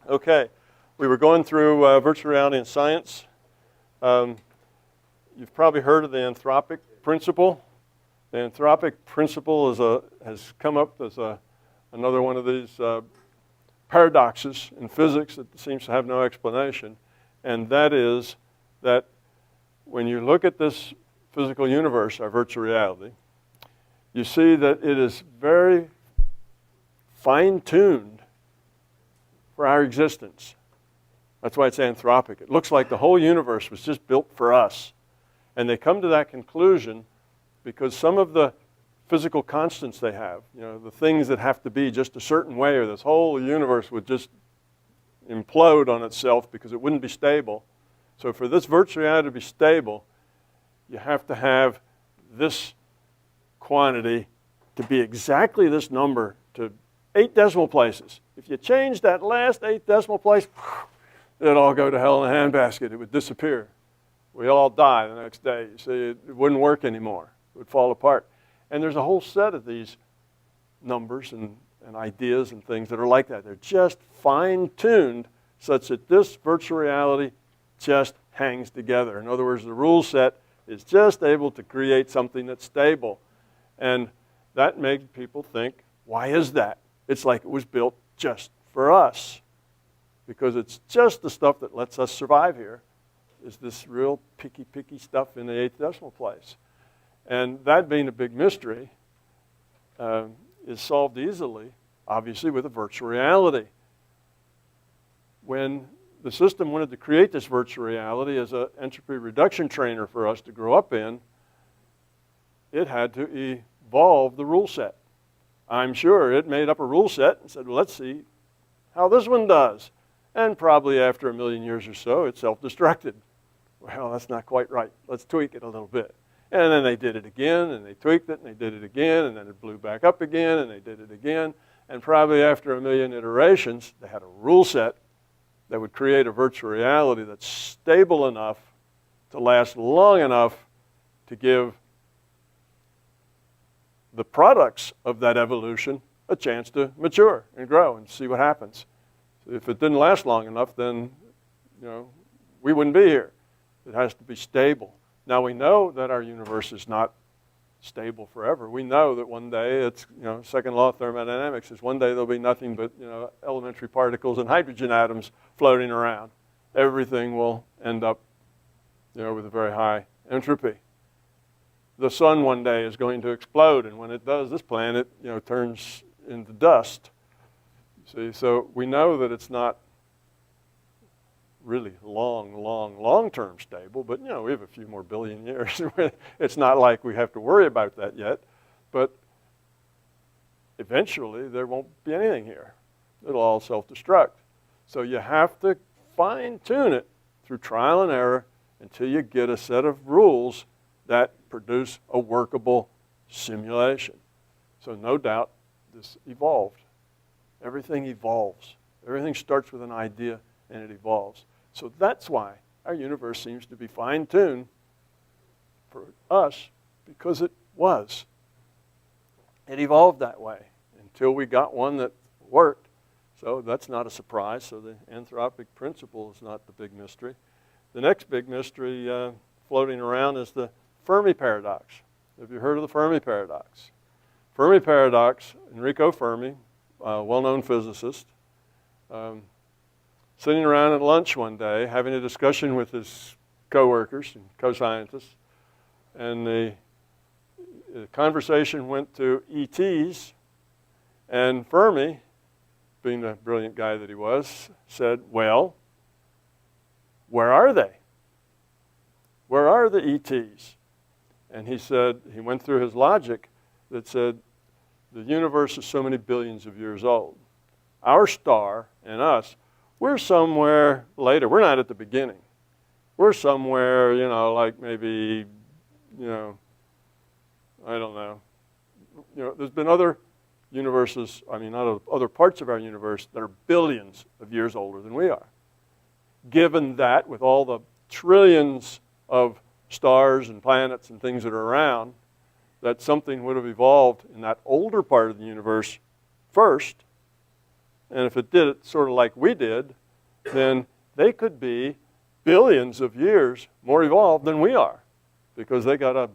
Okay, we were going through virtual reality and science. You've probably heard of the anthropic principle. The anthropic principle has come up as another one of these paradoxes in physics that seems to have no explanation, and that is that when you look at this physical universe, our virtual reality, you see that it is very fine-tuned for our existence. That's why it's anthropic. It looks like the whole universe was just built for us. And they come to that conclusion because some of the physical constants they have, the things that have to be just a certain way, or this whole universe would just implode on itself because it wouldn't be stable. So for this virtual reality to be stable, you have to have this quantity to be exactly this number to 8 decimal places. If you change that last 8 decimal place, it'd all go to hell in a handbasket. It would disappear. We'd all die the next day. You see, it wouldn't work anymore. It would fall apart. And there's a whole set of these numbers and ideas and things that are like that. They're just fine-tuned such that this virtual reality just hangs together. In other words, the rule set is just able to create something that's stable. And that made people think, why is that? It's like it was built just for us. Because it's just the stuff that lets us survive here, is this real picky stuff in the 8th decimal place. And that being a big mystery is solved easily, obviously, with a virtual reality. When the system wanted to create this virtual reality as an entropy reduction trainer for us to grow up in, it had to evolve the rule set. I'm sure it made up a rule set and said, well, let's see how this one does. And probably after 1 million years or so, it self-destructed. Well, that's not quite right. Let's tweak it a little bit. And then they did it again, and they tweaked it, and they did it again, and then it blew back up again, and they did it again. And probably after 1 million iterations, they had a rule set that would create a virtual reality that's stable enough to last long enough to give the products of that evolution a chance to mature and grow and see what happens. If it didn't last long enough, then we wouldn't be here. It has to be stable. Now we know that our universe is not stable forever. We know that one day it's, second law of thermodynamics is one day there'll be nothing but, elementary particles and hydrogen atoms floating around. Everything will end up, with a very high entropy. The sun one day is going to explode, and when it does, this planet, turns into dust. See, so we know that it's not really long-term stable, but, we have a few more billion years. It's not like we have to worry about that yet, but eventually there won't be anything here. It'll all self-destruct. So you have to fine-tune it through trial and error until you get a set of rules that produce a workable simulation. So no doubt this evolved. Everything evolves. Everything starts with an idea and it evolves. So that's why our universe seems to be fine-tuned for us, because it was. It evolved that way until we got one that worked. So that's not a surprise. So the anthropic principle is not the big mystery. The next big mystery floating around is the Fermi paradox. Have you heard of the Fermi paradox? Fermi paradox, Enrico Fermi, a well-known physicist, sitting around at lunch one day having a discussion with his co-workers and co-scientists, and the conversation went to ETs, and Fermi, being the brilliant guy that he was, said, well, where are they? Where are the ETs? And he said, he went through his logic that said, the universe is so many billions of years old. Our star and us, we're somewhere later. We're not at the beginning. We're somewhere, like maybe, I don't know. There's been other universes, other parts of our universe that are billions of years older than we are. Given that, with all the trillions of stars and planets and things that are around, that something would have evolved in that older part of the universe first, and if it did it sort of like we did, then they could be billions of years more evolved than we are, because they got a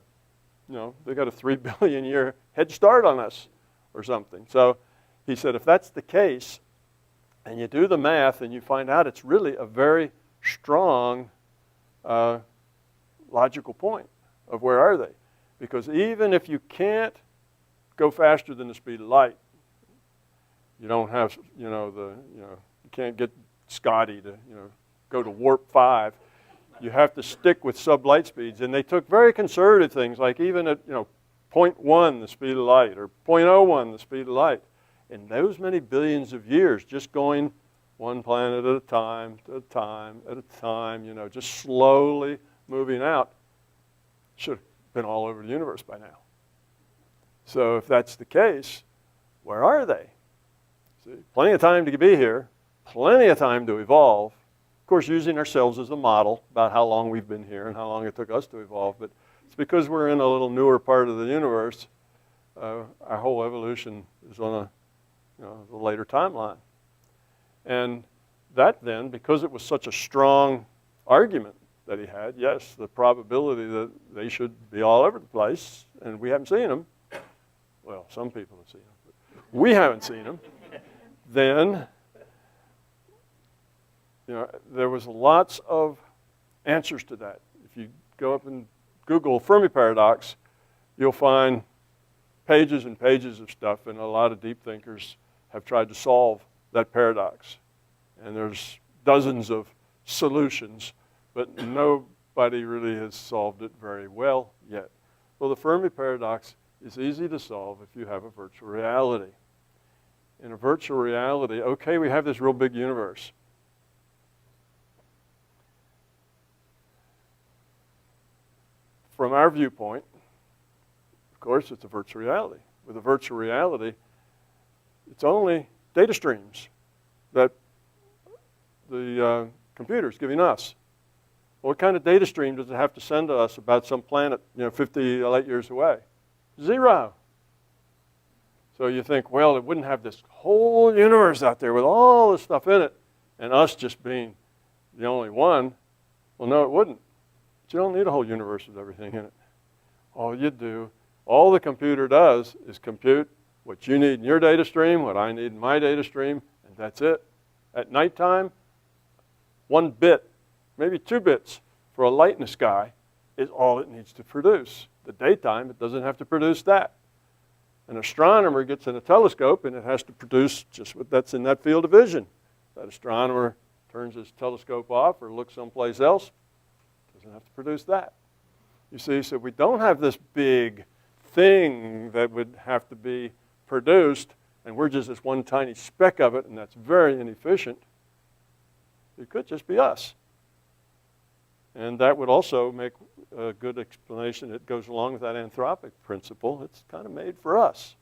3 billion year head start on us or something. So he said, if that's the case, and you do the math and you find out it's really a very strong logical point of where are they. Because even if you can't go faster than the speed of light, you don't have, you can't get Scotty to, go to warp 5. You have to stick with sublight speeds. And they took very conservative things, like even at, 0.1 the speed of light, or 0.01 the speed of light. In those many billions of years, just going one planet at a time, just slowly moving out, should have been all over the universe by now. So if that's the case, where are they? See, plenty of time to be here, plenty of time to evolve. Of course, using ourselves as a model about how long we've been here and how long it took us to evolve, but it's because we're in a little newer part of the universe. Our whole evolution is on the later timeline. And that then, because it was such a strong argument that he had, yes, the probability that they should be all over the place, and we haven't seen them, well, some people have seen them, but we haven't seen them, then, there was lots of answers to that. If you go up and Google Fermi paradox, you'll find pages and pages of stuff, and a lot of deep thinkers have tried to solve that paradox. And there's dozens of solutions, but nobody really has solved it very well yet. Well, the Fermi paradox is easy to solve if you have a virtual reality. In a virtual reality, okay, we have this real big universe. From our viewpoint, of course, it's a virtual reality. With a virtual reality, it's only data streams that the computer's giving us. What kind of data stream does it have to send to us about some planet, 50 light years away? Zero. So you think, well, it wouldn't have this whole universe out there with all this stuff in it, and us just being the only one. Well, no, it wouldn't. But you don't need a whole universe with everything in it. All the computer does is compute what you need in your data stream, what I need in my data stream, and that's it. At nighttime, 1 bit, maybe 2 bits for a light in the sky is all it needs to produce. The daytime, it doesn't have to produce that. An astronomer gets in a telescope and it has to produce just what that's in that field of vision. That astronomer turns his telescope off or looks someplace else, doesn't have to produce that. You see, so we don't have this big thing that would have to be produced, and we're just this one tiny speck of it, and that's very inefficient. It could just be us. And that would also make a good explanation. It goes along with that anthropic principle. It's kind of made for us.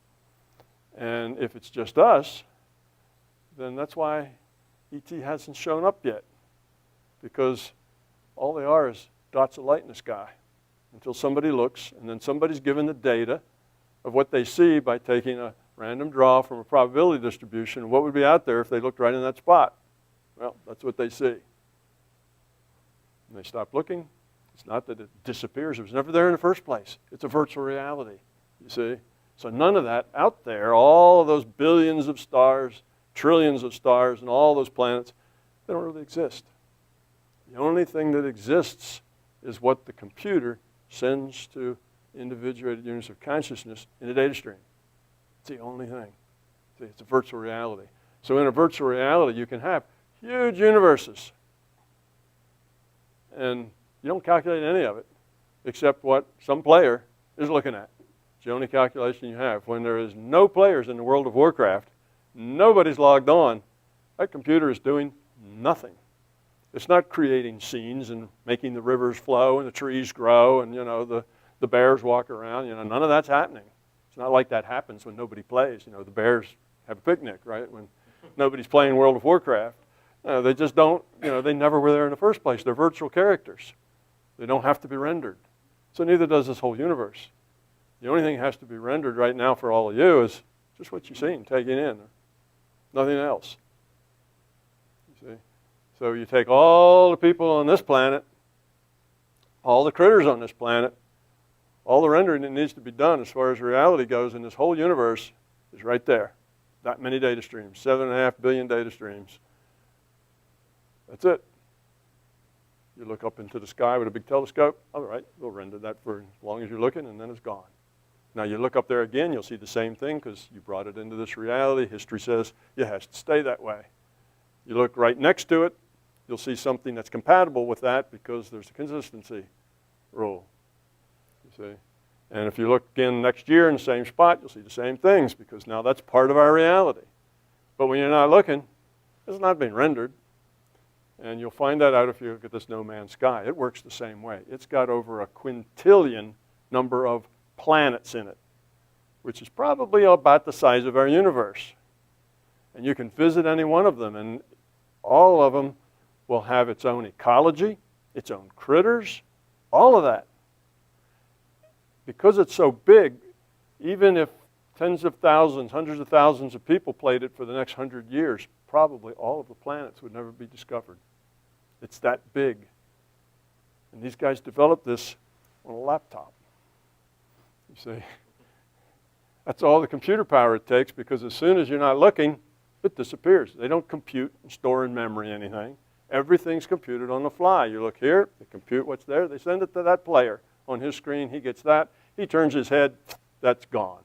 And if it's just us, then that's why ET hasn't shown up yet, because all they are is dots of light in the sky until somebody looks, and then somebody's given the data of what they see by taking a random draw from a probability distribution. What would be out there if they looked right in that spot? Well, that's what they see. And they stop looking. It's not that it disappears. It was never there in the first place. It's a virtual reality, you see. So none of that out there, all of those billions of stars, trillions of stars, and all those planets, they don't really exist. The only thing that exists is what the computer sends to individuated units of consciousness in a data stream. It's the only thing. See, it's a virtual reality. So in a virtual reality, you can have huge universes. And you don't calculate any of it except what some player is looking at. It's the only calculation you have. When there is no players in the World of Warcraft, nobody's logged on, that computer is doing nothing. It's not creating scenes and making the rivers flow and the trees grow and, the bears walk around. None of that's happening. It's not like that happens when nobody plays. The bears have a picnic, right, when nobody's playing World of Warcraft. They just don't, they never were there in the first place. They're virtual characters. They don't have to be rendered. So neither does this whole universe. The only thing that has to be rendered right now for all of you is just what you've seen, taking in. Nothing else. So you take all the people on this planet, all the critters on this planet, all the rendering that needs to be done as far as reality goes in this whole universe is right there. That many data streams, 7.5 billion data streams. That's it. You look up into the sky with a big telescope, all right, we'll render that for as long as you're looking, and then it's gone. Now you look up there again, you'll see the same thing because you brought it into this reality. History says it has to stay that way. You look right next to it, you'll see something that's compatible with that because there's a consistency rule, you see. And if you look again next year in the same spot, you'll see the same things because now that's part of our reality. But when you're not looking, it's not being rendered. And you'll find that out if you look at this no man's sky. It works the same way. It's got over a quintillion number of planets in it, which is probably about the size of our universe. And you can visit any one of them, and all of them will have its own ecology, its own critters, all of that. Because it's so big, even if tens of thousands, hundreds of thousands of people played it for the next 100 years, probably all of the planets would never be discovered. It's that big. And these guys developed this on a laptop. You see? That's all the computer power it takes because as soon as you're not looking, it disappears. They don't compute and store in memory anything. Everything's computed on the fly. You look here, they compute what's there, they send it to that player. On his screen, he gets that. He turns his head, that's gone.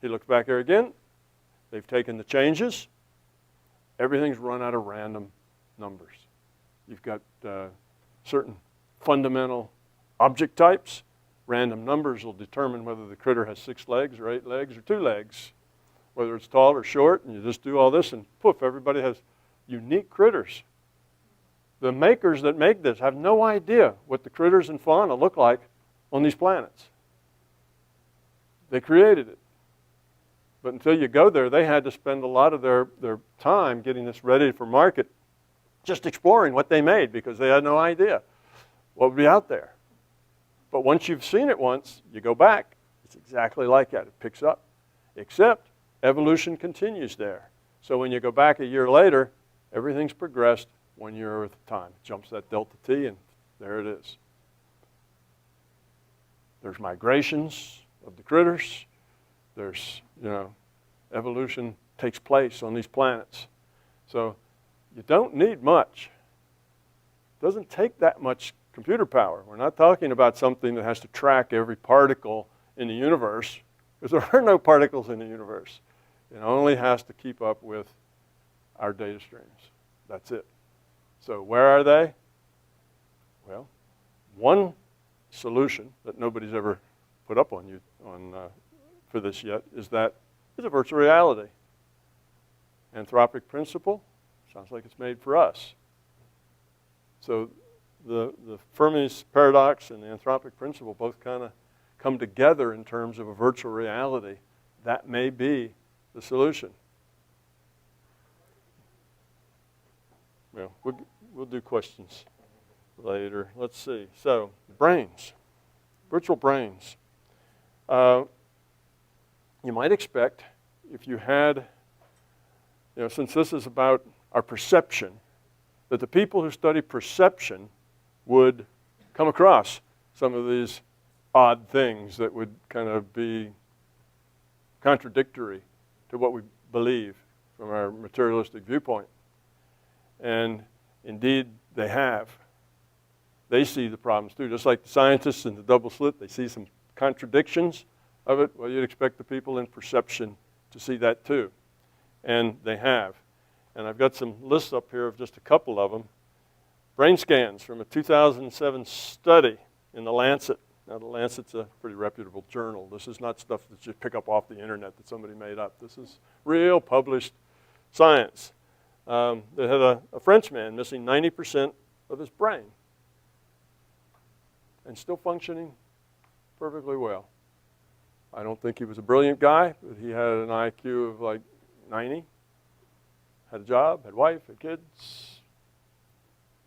He looks back there again. They've taken the changes. Everything's run out of random numbers. You've got certain fundamental object types. Random numbers will determine whether the critter has 6 legs or 8 legs or 2 legs, whether it's tall or short, and you just do all this and poof, everybody has unique critters. The makers that make this have no idea what the critters and fauna look like on these planets. They created it. But until you go there, they had to spend a lot of their time getting this ready for market, just exploring what they made because they had no idea what would be out there. But once you've seen it once, you go back, it's exactly like that. It picks up. Except evolution continues there. So when you go back a year later, everything's progressed 1 year at a time. It jumps that delta T, and there it is. There's migrations of the critters. There's, evolution takes place on these planets. So you don't need much. It doesn't take that much computer power. We're not talking about something that has to track every particle in the universe, because there are no particles in the universe. It only has to keep up with our data streams. That's it. So where are they? Well, one solution that nobody's ever put up for this yet is that it's a virtual reality. Anthropic principle sounds like it's made for us. So the Fermi's paradox and the anthropic principle both kind of come together in terms of a virtual reality. That may be the solution. Well, we'll do questions later. Let's see. So, brains, virtual brains. You might expect if you had, since this is about our perception, that the people who study perception would come across some of these odd things that would kind of be contradictory to what we believe from our materialistic viewpoint. And indeed, they have. They see the problems too. Just like the scientists in the double slit, they see some contradictions of it. Well, you'd expect the people in perception to see that too. And they have. And I've got some lists up here of just a couple of them. Brain scans from a 2007 study in the Lancet. Now, the Lancet's a pretty reputable journal. This is not stuff that you pick up off the internet that somebody made up. This is real published science. They had a French man missing 90% of his brain and still functioning perfectly well. I don't think he was a brilliant guy, but he had an IQ of like 90, had a job, had a wife, had kids,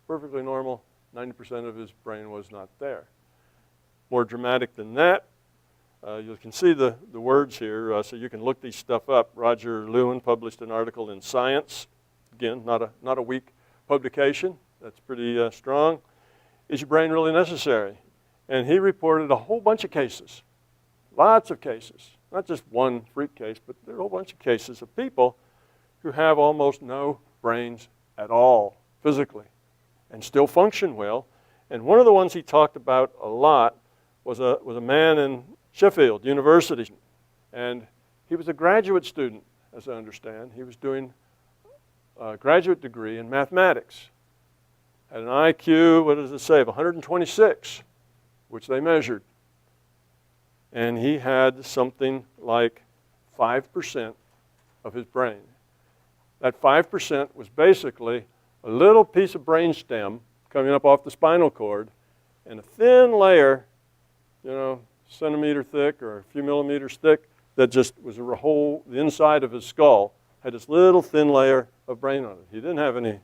perfectly normal. 90% of his brain was not there. More dramatic than that, you can see the words here, so you can look these stuff up. Roger Lewin published an article in Science. Again, not a weak publication, that's pretty strong. Is your brain really necessary? And he reported a whole bunch of cases, lots of cases, not just one freak case, but there are a whole bunch of cases of people who have almost no brains at all physically and still function well. And one of the ones he talked about a lot was a man in Sheffield University. And he was a graduate student, as I understand. He was doing a graduate degree in mathematics. Had an IQ, what does it say, of 126, which they measured. And he had something like 5% of his brain. That 5% was basically a little piece of brain stem coming up off the spinal cord and a thin layer, centimeter thick or a few millimeters thick, that just was a whole, the inside of his skull had this little thin layer of brain on it. He didn't have any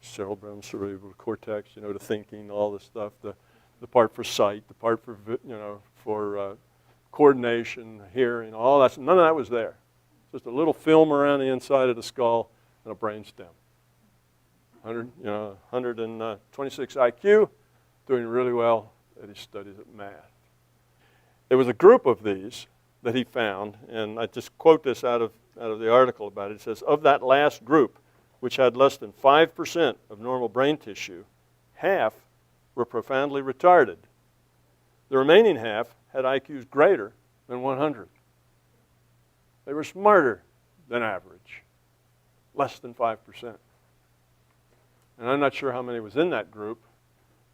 cerebellum, cerebral cortex, the thinking, all this stuff, the part for sight, the part for, for coordination, hearing, all that. None of that was there. Just a little film around the inside of the skull and a brain stem. 126 IQ, doing really well at his studies at math. There was a group of these that he found, and I just quote this out of the article about it. It says, of that last group, which had less than 5% of normal brain tissue, half were profoundly retarded. The remaining half had IQs greater than 100. They were smarter than average, less than 5%. And I'm not sure how many was in that group,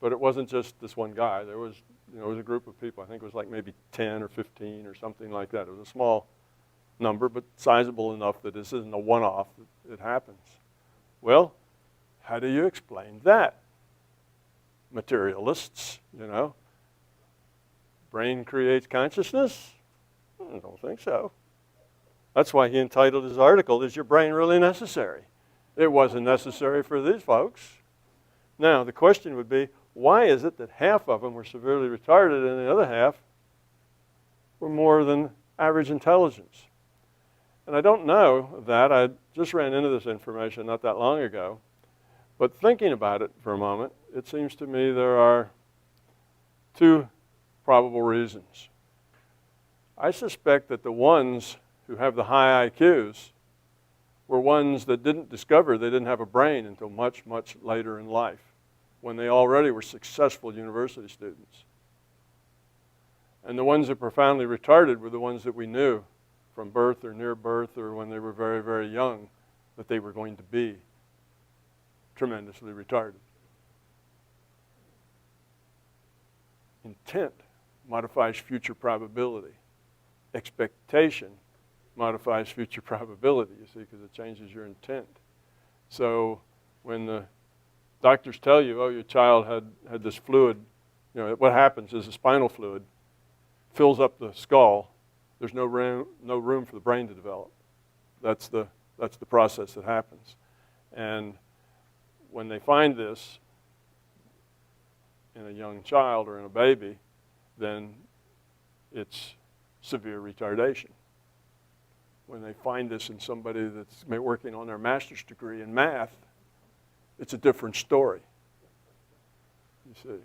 but it wasn't just this one guy. There was, it was a group of people. I think it was like maybe 10 or 15 or something like that. It was a small number, but sizable enough that this isn't a one-off. It happens. Well, how do you explain that? Materialists, brain creates consciousness? I don't think so. That's why he entitled his article, Is Your Brain Really Necessary? It wasn't necessary for these folks. Now, the question would be, why is it that half of them were severely retarded and the other half were more than average intelligence? And I don't know that. I just ran into this information not that long ago. But thinking about it for a moment, it seems to me there are two probable reasons. I suspect that the ones who have the high IQs were ones that didn't discover they didn't have a brain until much, much later in life, when they already were successful university students. And the ones that profoundly retarded were the ones that we knew from birth or near birth or when they were very, very young that they were going to be tremendously retarded. Intent modifies future probability. Expectation modifies future probability, you see, because it changes your intent. So when the doctors tell you, oh, your child had this fluid, what happens is the spinal fluid fills up the skull. There's no room for the brain to develop. That's the process that happens. And when they find this in a young child or in a baby, then it's severe retardation. When they find this in somebody that's working on their master's degree in math, it's a different story. You see.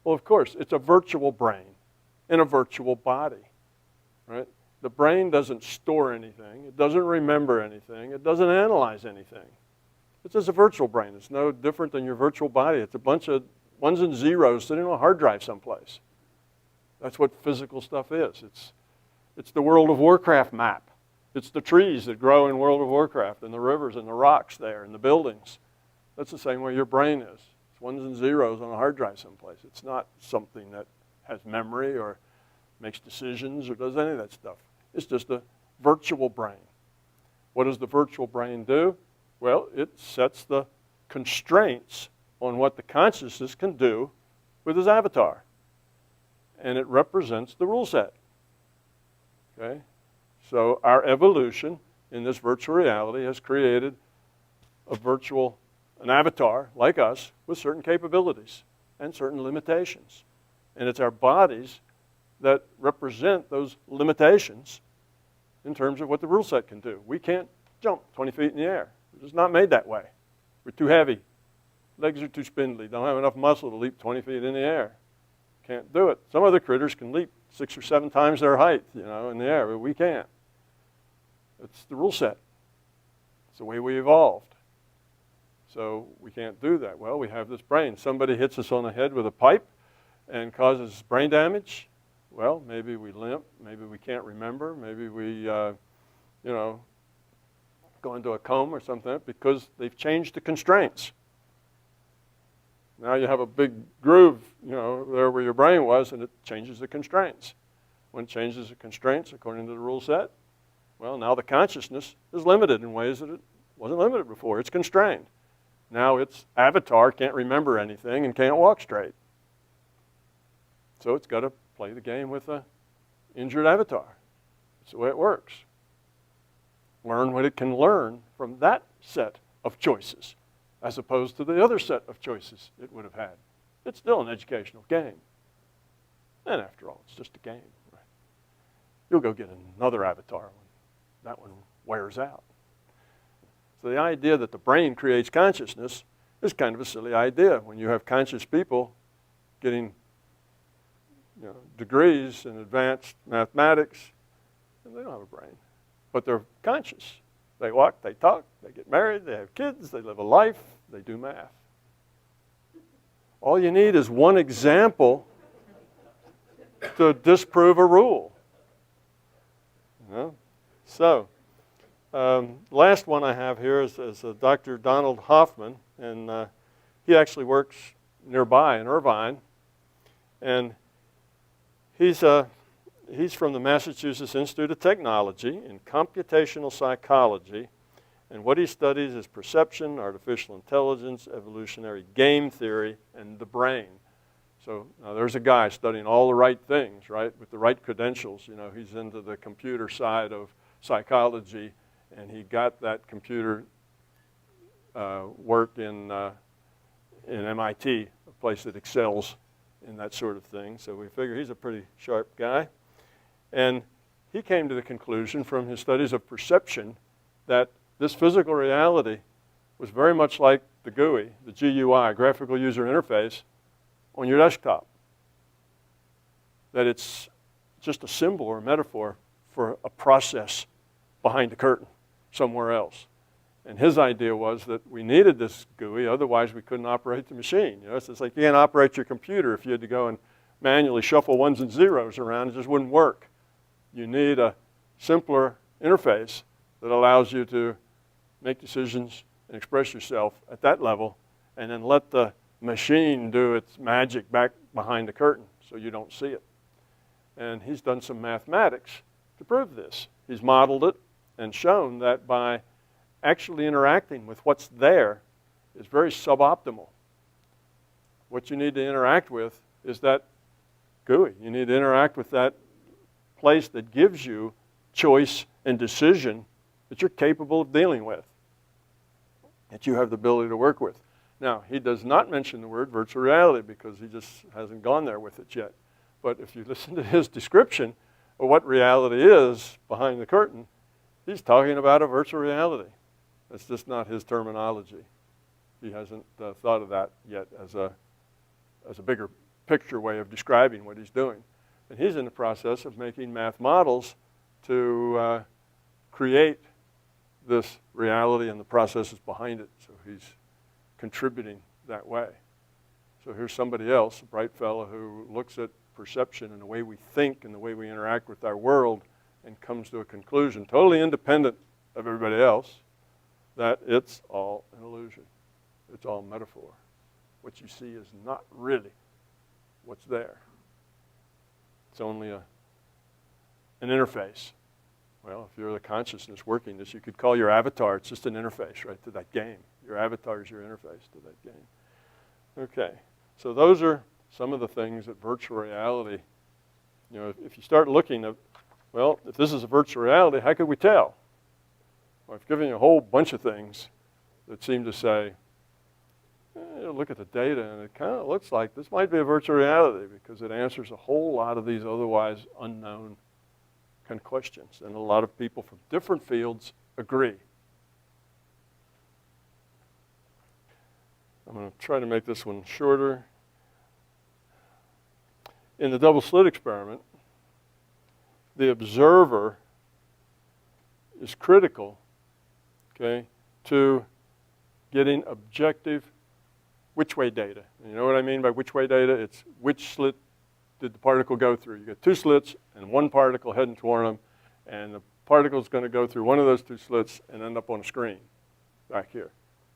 Well, of course, it's a virtual brain in a virtual body, right? The brain doesn't store anything. It doesn't remember anything. It doesn't analyze anything. It's just a virtual brain. It's no different than your virtual body. It's a bunch of ones and zeros sitting on a hard drive someplace. That's what physical stuff is. It's the World of Warcraft map. It's the trees that grow in World of Warcraft and the rivers and the rocks there and the buildings. That's the same way your brain is. It's ones and zeros on a hard drive someplace. It's not something that has memory or makes decisions or does any of that stuff. It's just a virtual brain. What does the virtual brain do? Well, it sets the constraints on what the consciousness can do with his avatar. And it represents the rule set. Okay? So our evolution in this virtual reality has created an avatar like us with certain capabilities and certain limitations. And it's our bodies that represent those limitations in terms of what the rule set can do. We can't jump 20 feet in the air. We're just not made that way. We're too heavy. legs are too spindly, don't have enough muscle to leap 20 feet in the air. Can't do it. Some other critters can leap 6 or 7 times their height, in the air, but we can't. It's the rule set. It's the way we evolved. So we can't do that. Well, we have this brain. Somebody hits us on the head with a pipe and causes brain damage. Well, maybe we limp, maybe we can't remember, maybe we, go into a coma or something because they've changed the constraints. Now you have a big groove, there where your brain was, and it changes the constraints. When it changes the constraints according to the rule set, well, now the consciousness is limited in ways that it wasn't limited before. It's constrained. Now its avatar can't remember anything and can't walk straight. So it's got to play the game with an injured avatar. That's the way it works. Learn what it can learn from that set of choices, as opposed to the other set of choices it would have had. It's still an educational game. And after all, it's just a game. Right? You'll go get another avatar when that one wears out. So the idea that the brain creates consciousness is kind of a silly idea. When you have conscious people getting degrees in advanced mathematics, and they don't have a brain, but they're conscious. They walk, they talk, they get married, they have kids, they live a life, they do math. All you need is one example to disprove a rule. So, last one I have here is Dr. Donald Hoffman, and he actually works nearby in Irvine, and he's from the Massachusetts Institute of Technology in computational psychology, and what he studies is perception, artificial intelligence, evolutionary game theory, and the brain. So now there's a guy studying all the right things, right, with the right credentials. He's into the computer side of psychology, and he got that computer work in MIT, a place that excels in that sort of thing. So we figure he's a pretty sharp guy. And he came to the conclusion from his studies of perception that this physical reality was very much like the GUI, the GUI, graphical user interface, on your desktop. That it's just a symbol or a metaphor for a process behind the curtain somewhere else. And his idea was that we needed this GUI, otherwise we couldn't operate the machine. So it's like you can't operate your computer if you had to go and manually shuffle ones and zeros around. It just wouldn't work. You need a simpler interface that allows you to make decisions and express yourself at that level, and then let the machine do its magic back behind the curtain so you don't see it. And he's done some mathematics to prove this. He's modeled it and shown that by actually interacting with what's there is very suboptimal. What you need to interact with is that GUI. You need to interact with that place that gives you choice and decision that you're capable of dealing with, that you have the ability to work with. Now, he does not mention the word virtual reality because he just hasn't gone there with it yet. But if you listen to his description of what reality is behind the curtain, he's talking about a virtual reality. That's just not his terminology. He hasn't thought of that yet as a bigger picture way of describing what he's doing. And he's in the process of making math models to create this reality and the processes behind it. So he's contributing that way. So here's somebody else, a bright fellow who looks at perception and the way we think and the way we interact with our world and comes to a conclusion, totally independent of everybody else, that it's all an illusion. It's all metaphor. What you see is not really what's there. It's only an interface. Well, if you're the consciousness working this, you could call your avatar, it's just an interface, right, to that game. Your avatar is your interface to that game. Okay, so those are some of the things that virtual reality, if you start looking at, well, if this is a virtual reality, how could we tell? Well, I've given you a whole bunch of things that seem to say, look at the data, and it kind of looks like this might be a virtual reality because it answers a whole lot of these otherwise unknown kind of questions. And a lot of people from different fields agree. I'm going to try to make this one shorter. In the double slit experiment, the observer is critical, okay, to getting objective which-way data. And you know what I mean by which-way data? It's which slit did the particle go through. You get two slits and one particle heading toward them, and the particle is going to go through one of those two slits and end up on a screen back here,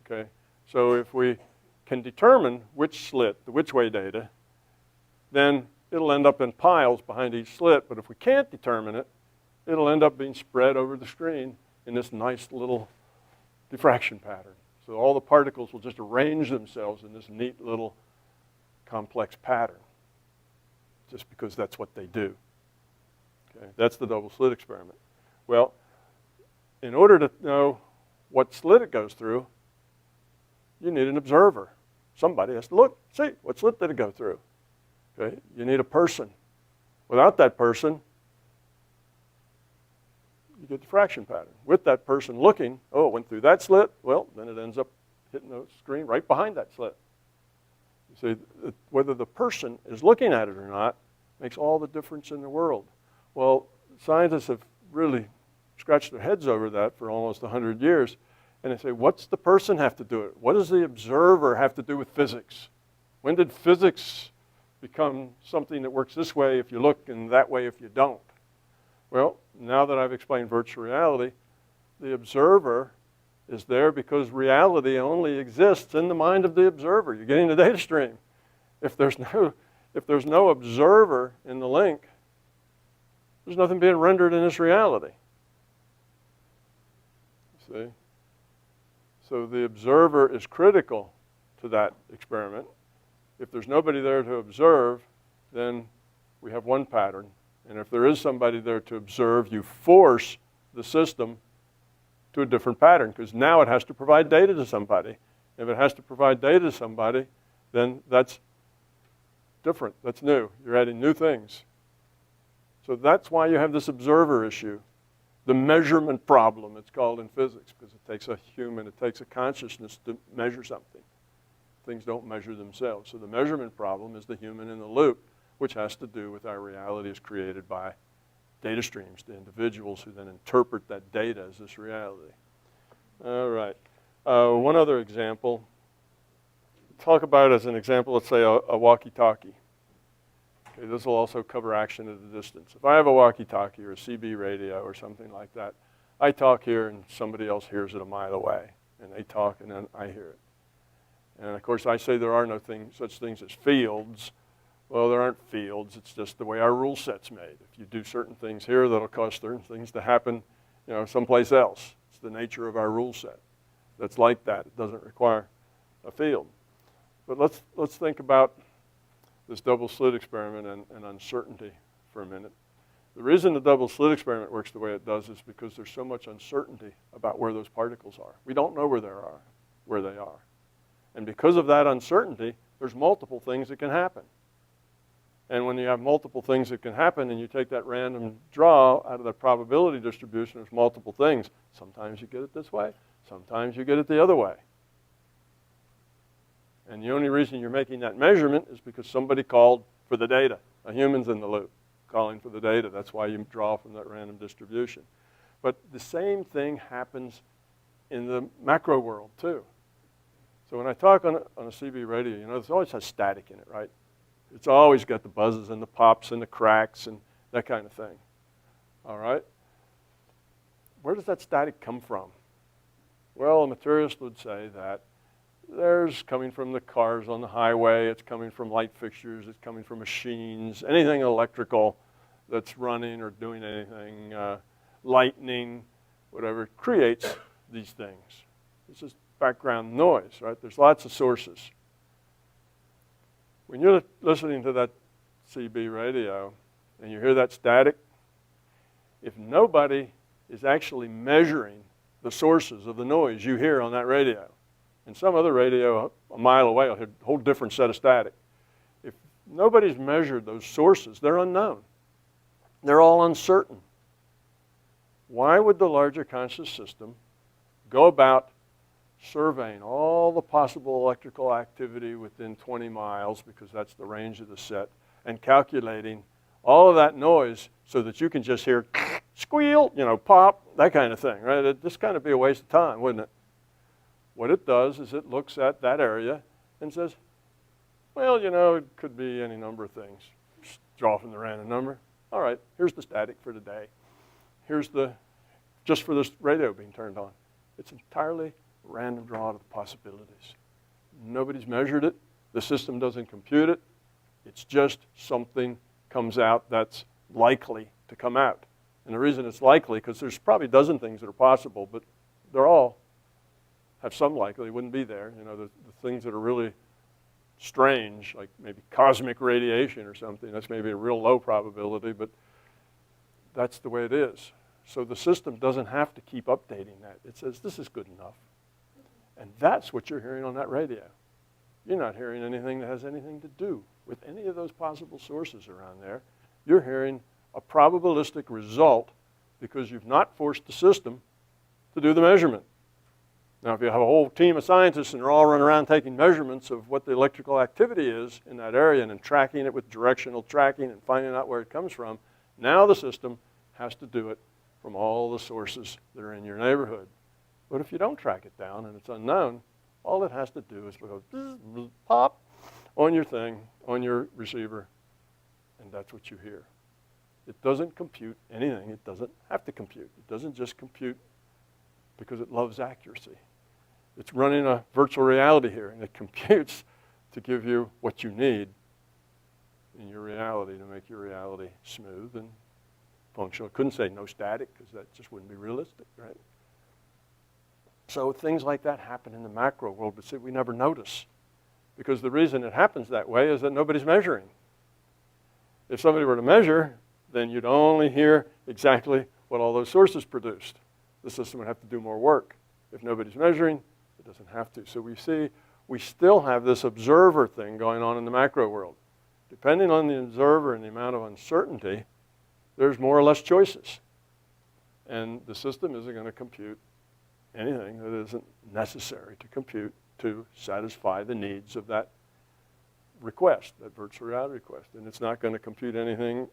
okay? So if we can determine which slit, the which-way data, then it'll end up in piles behind each slit, but if we can't determine it, it'll end up being spread over the screen in this nice little diffraction pattern. So all the particles will just arrange themselves in this neat little complex pattern, just because that's what they do. Okay, that's the double slit experiment. Well, in order to know what slit it goes through, you need an observer. Somebody has to look, see, what slit did it go through? Okay, you need a person. Without that person, you get the diffraction pattern. With that person looking, oh, it went through that slit, well, then it ends up hitting the screen right behind that slit. You see, whether the person is looking at it or not makes all the difference in the world. Well, scientists have really scratched their heads over that for almost 100 years, and they say, what's the person have to do it? What does the observer have to do with physics? When did physics become something that works this way if you look and that way if you don't? Well, now that I've explained virtual reality, the observer is there because reality only exists in the mind of the observer. You're getting the data stream. If there's no observer in the link, there's nothing being rendered in this reality. See? So the observer is critical to that experiment. If there's nobody there to observe, then we have one pattern. And if there is somebody there to observe, you force the system to a different pattern, because now it has to provide data to somebody. If it has to provide data to somebody, then that's different, that's new. You're adding new things. So that's why you have this observer issue. The measurement problem, it's called in physics, because it takes a human, it takes a consciousness to measure something. Things don't measure themselves. So the measurement problem is the human in the loop, which has to do with our reality is created by data streams, the individuals who then interpret that data as this reality. All right. One other example. Talk about, as an example, let's say a walkie-talkie. Okay, this will also cover action at a distance. If I have a walkie-talkie or a CB radio or something like that, I talk here and somebody else hears it a mile away. And they talk and then I hear it. And of course I say there are no such things as fields. Well, there aren't fields. It's just the way our rule set's made. If you do certain things here, that'll cause certain things to happen, someplace else. It's the nature of our rule set. That's like that. It doesn't require a field. But let's think about this double slit experiment and uncertainty for a minute. The reason the double slit experiment works the way it does is because there's so much uncertainty about where those particles are. We don't know where they are. And because of that uncertainty, there's multiple things that can happen. And when you have multiple things that can happen and you take that random draw out of the probability distribution, there's multiple things. Sometimes you get it this way, sometimes you get it the other way. And the only reason you're making that measurement is because somebody called for the data. A human's in the loop calling for the data. That's why you draw from that random distribution. But the same thing happens in the macro world too. So when I talk on a CB radio, there's always has static in it, right? It's always got the buzzes and the pops and the cracks and that kind of thing. All right? Where does that static come from? Well, a materialist would say that there's coming from the cars on the highway, it's coming from light fixtures, it's coming from machines, anything electrical that's running or doing anything, lightning, whatever, creates these things. It's just background noise, right? There's lots of sources. When you're listening to that CB radio and you hear that static, if nobody is actually measuring the sources of the noise you hear on that radio, and some other radio a mile away will hear a whole different set of static. If nobody's measured those sources, they're unknown. They're all uncertain. Why would the larger conscious system go about surveying all the possible electrical activity within 20 miles, because that's the range of the set, and calculating all of that noise so that you can just hear squeal, pop, that kind of thing, right? It'd just kind of be a waste of time, wouldn't it? What it does is it looks at that area and says, well, it could be any number of things. Just draw from the random number. All right, here's the static for today. Here's just for this radio being turned on. It's entirely random draw of the possibilities. Nobody's measured it. The system doesn't compute it. It's just something comes out that's likely to come out. And the reason it's likely, because there's probably a dozen things that are possible, but they're all have some likely, wouldn't be there. The things that are really strange, like maybe cosmic radiation or something, that's maybe a real low probability, but that's the way it is. So the system doesn't have to keep updating that. It says, this is good enough. And that's what you're hearing on that radio. You're not hearing anything that has anything to do with any of those possible sources around there. You're hearing a probabilistic result because you've not forced the system to do the measurement. Now, if you have a whole team of scientists and they're all running around taking measurements of what the electrical activity is in that area and then tracking it with directional tracking and finding out where it comes from, now the system has to do it from all the sources that are in your neighborhood. But if you don't track it down and it's unknown, all it has to do is go bzz, pop on your thing, on your receiver, and that's what you hear. It doesn't compute anything. It doesn't have to compute. It doesn't just compute because it loves accuracy. It's running a virtual reality here, and it computes to give you what you need in your reality to make your reality smooth and functional. I couldn't say no static because that just wouldn't be realistic, right? So things like that happen in the macro world, but see, we never notice because the reason it happens that way is that nobody's measuring. If somebody were to measure, then you'd only hear exactly what all those sources produced. The system would have to do more work. If nobody's measuring, it doesn't have to. So we see we still have this observer thing going on in the macro world. Depending on the observer and the amount of uncertainty, there's more or less choices. And the system isn't going to compute anything that isn't necessary to compute to satisfy the needs of that request, that virtual reality request. And it's not going to compute anything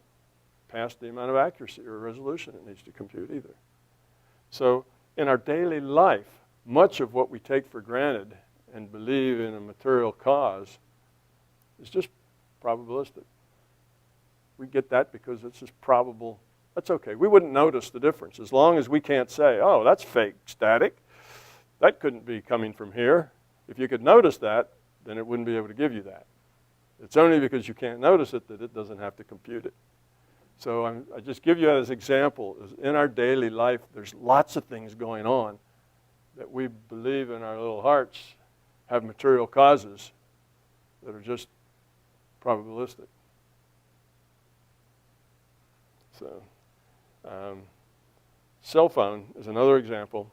past the amount of accuracy or resolution it needs to compute either. So in our daily life, much of what we take for granted and believe in a material cause is just probabilistic. We get that because it's just probable. That's okay. We wouldn't notice the difference as long as we can't say, oh, that's fake static. That couldn't be coming from here. If you could notice that, then it wouldn't be able to give you that. It's only because you can't notice it that it doesn't have to compute it. So I just give you that as an example. In our daily life, there's lots of things going on that we believe in our little hearts have material causes that are just probabilistic. So, cell phone is another example.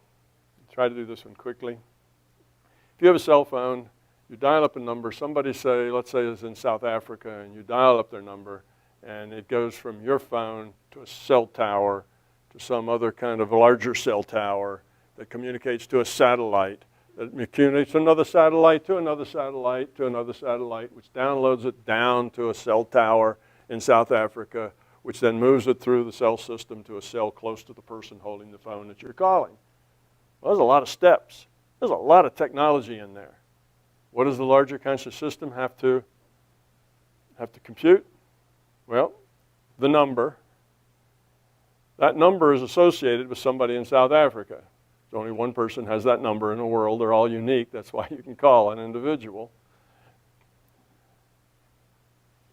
Try to do this one quickly. If you have a cell phone, you dial up a number. Somebody say, let's say is in South Africa, and you dial up their number, and it goes from your phone to a cell tower to some other kind of larger cell tower that communicates to a satellite, that communicates to another satellite, to another satellite, to another satellite, which downloads it down to a cell tower in South Africa, which then moves it through the cell system to a cell close to the person holding the phone that you're calling. Well, there's a lot of steps. There's a lot of technology in there. What does the larger conscious system have to compute? Well, the number. That number is associated with somebody in South Africa. Only one person has that number in the world. They're all unique. That's why you can call an individual.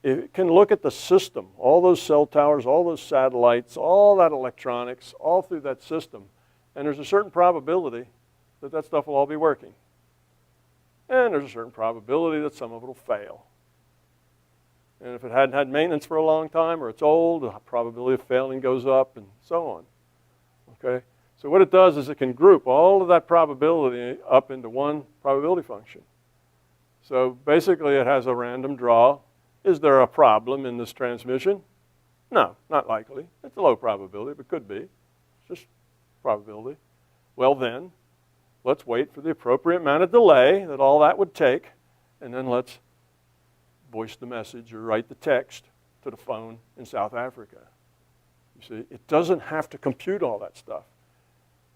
It can look at the system, all those cell towers, all those satellites, all that electronics, all through that system. And there's a certain probability that that stuff will all be working. And there's a certain probability that some of it will fail. And if it hadn't had maintenance for a long time or it's old, the probability of failing goes up and so on. Okay? So what it does is it can group all of that probability up into one probability function. So basically it has a random draw. Is there a problem in this transmission? No, not likely. It's a low probability, but could be. It's just probability. Well then, let's wait for the appropriate amount of delay that all that would take, and then let's voice the message or write the text to the phone in South Africa. You see, it doesn't have to compute all that stuff.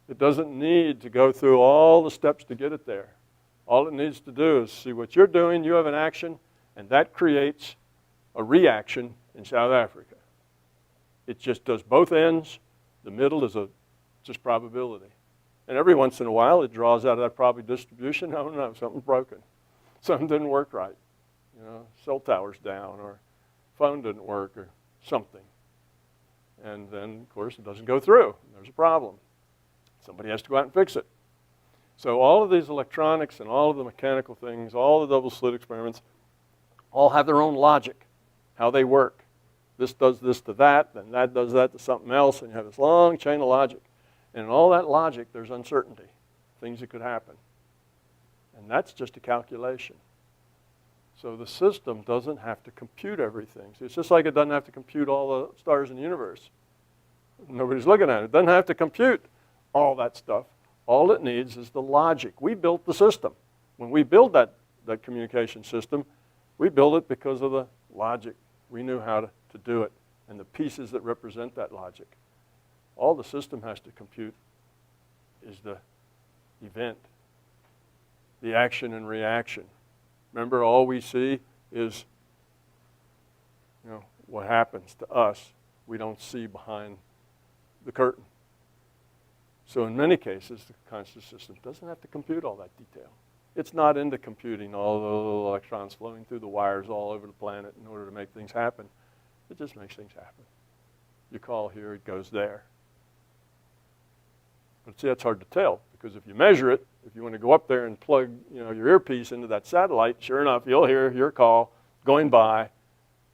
It doesn't need to go through all the steps to get it there. All it needs to do is see what you're doing, you have an action, and that creates a reaction in South Africa. It just does both ends. The middle is just probability. And every once in a while, it draws out of that probability distribution. Oh no, something's broken. Something didn't work right. You know, cell tower's down, or phone didn't work, or something. And then, of course, it doesn't go through. There's a problem. Somebody has to go out and fix it. So all of these electronics and all of the mechanical things, all the double slit experiments, all have their own logic, how they work. This does this to that, and that does that to something else, and you have this long chain of logic. And in all that logic, there's uncertainty, things that could happen. And that's just a calculation. So the system doesn't have to compute everything. So it's just like it doesn't have to compute all the stars in the universe. Nobody's looking at it. It doesn't have to compute all that stuff. All it needs is the logic. We built the system. When we build that communication system, we build it because of the logic. We knew how to do it, and the pieces that represent that logic. All the system has to compute is the event, the action and reaction. Remember, all we see is, you know, what happens to us. We don't see behind the curtain. So in many cases, the conscious system doesn't have to compute all that detail. It's not into computing all the little electrons flowing through the wires all over the planet in order to make things happen. It just makes things happen. You call here, it goes there. But see, that's hard to tell, because if you measure it, if you want to go up there and plug, you know, your earpiece into that satellite, sure enough, you'll hear your call going by,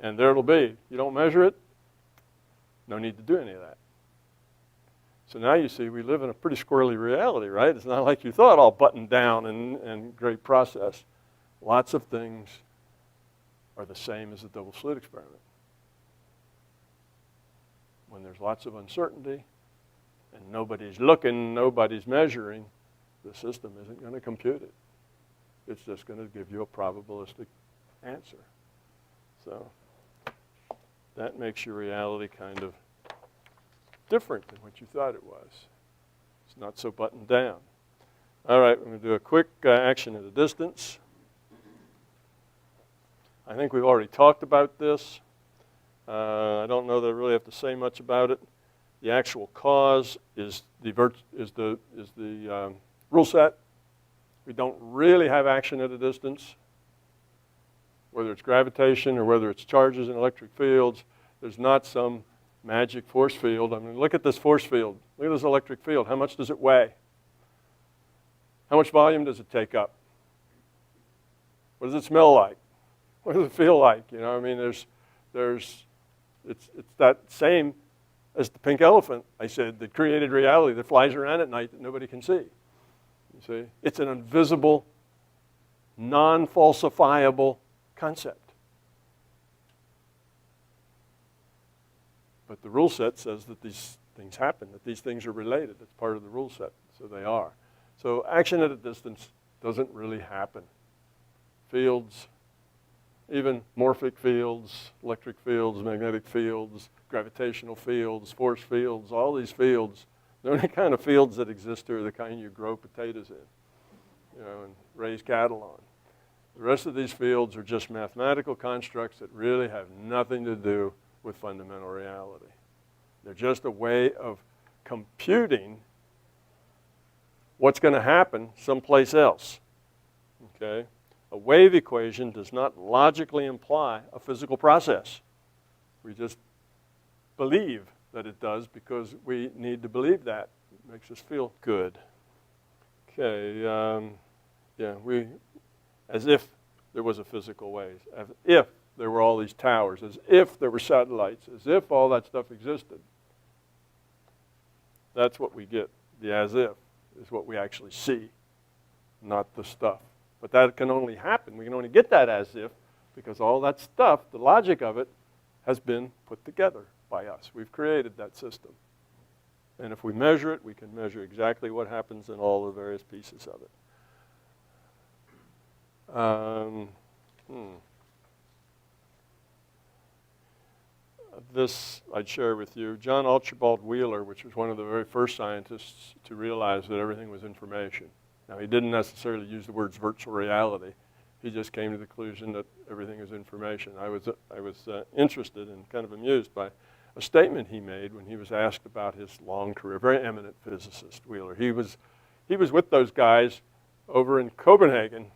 and there it'll be. You don't measure it, no need to do any of that. So now you see we live in a pretty squirrely reality, right? It's not like you thought, all buttoned down and great process. Lots of things are the same as the double slit experiment. When there's lots of uncertainty and nobody's looking, nobody's measuring, the system isn't going to compute it. It's just going to give you a probabilistic answer. So that makes your reality kind of different than what you thought it was. It's not so buttoned down. All right, we're going to do a quick action at a distance. I think we've already talked about this. I don't know that I really have to say much about it. The actual cause is the rule set. We don't really have action at a distance, whether it's gravitation or whether it's charges in electric fields. There's not some magic force field. I mean, look at this force field. Look at this electric field. How much does it weigh? How much volume does it take up? What does it smell like? What does it feel like? You know, I mean, it's that same as the pink elephant, I said, that created reality that flies around at night that nobody can see. You see? It's an invisible, non-falsifiable concept. But the rule set says that these things happen, that these things are related. It's part of the rule set, so they are. So action at a distance doesn't really happen. Fields, even morphic fields, electric fields, magnetic fields, gravitational fields, force fields, all these fields, the only kind of fields that exist are the kind you grow potatoes in, you know, and raise cattle on. The rest of these fields are just mathematical constructs that really have nothing to do with fundamental reality. They're just a way of computing what's going to happen someplace else, okay? A wave equation does not logically imply a physical process. We just believe that it does because we need to believe that. It makes us feel good. Okay, as if there was a physical wave, as if there were all these towers, as if there were satellites, as if all that stuff existed. That's what we get. The as if is what we actually see, not the stuff. But that can only happen. We can only get that as if because all that stuff, the logic of it, has been put together by us. We've created that system. And if we measure it, we can measure exactly what happens in all the various pieces of it. This I'd share with you. John Archibald Wheeler, which was one of the very first scientists to realize that everything was information. Now, he didn't necessarily use the words virtual reality. He just came to the conclusion that everything is information. I was interested and kind of amused by a statement he made when he was asked about his long career. Very eminent physicist, Wheeler. He was with those guys over in Copenhagen,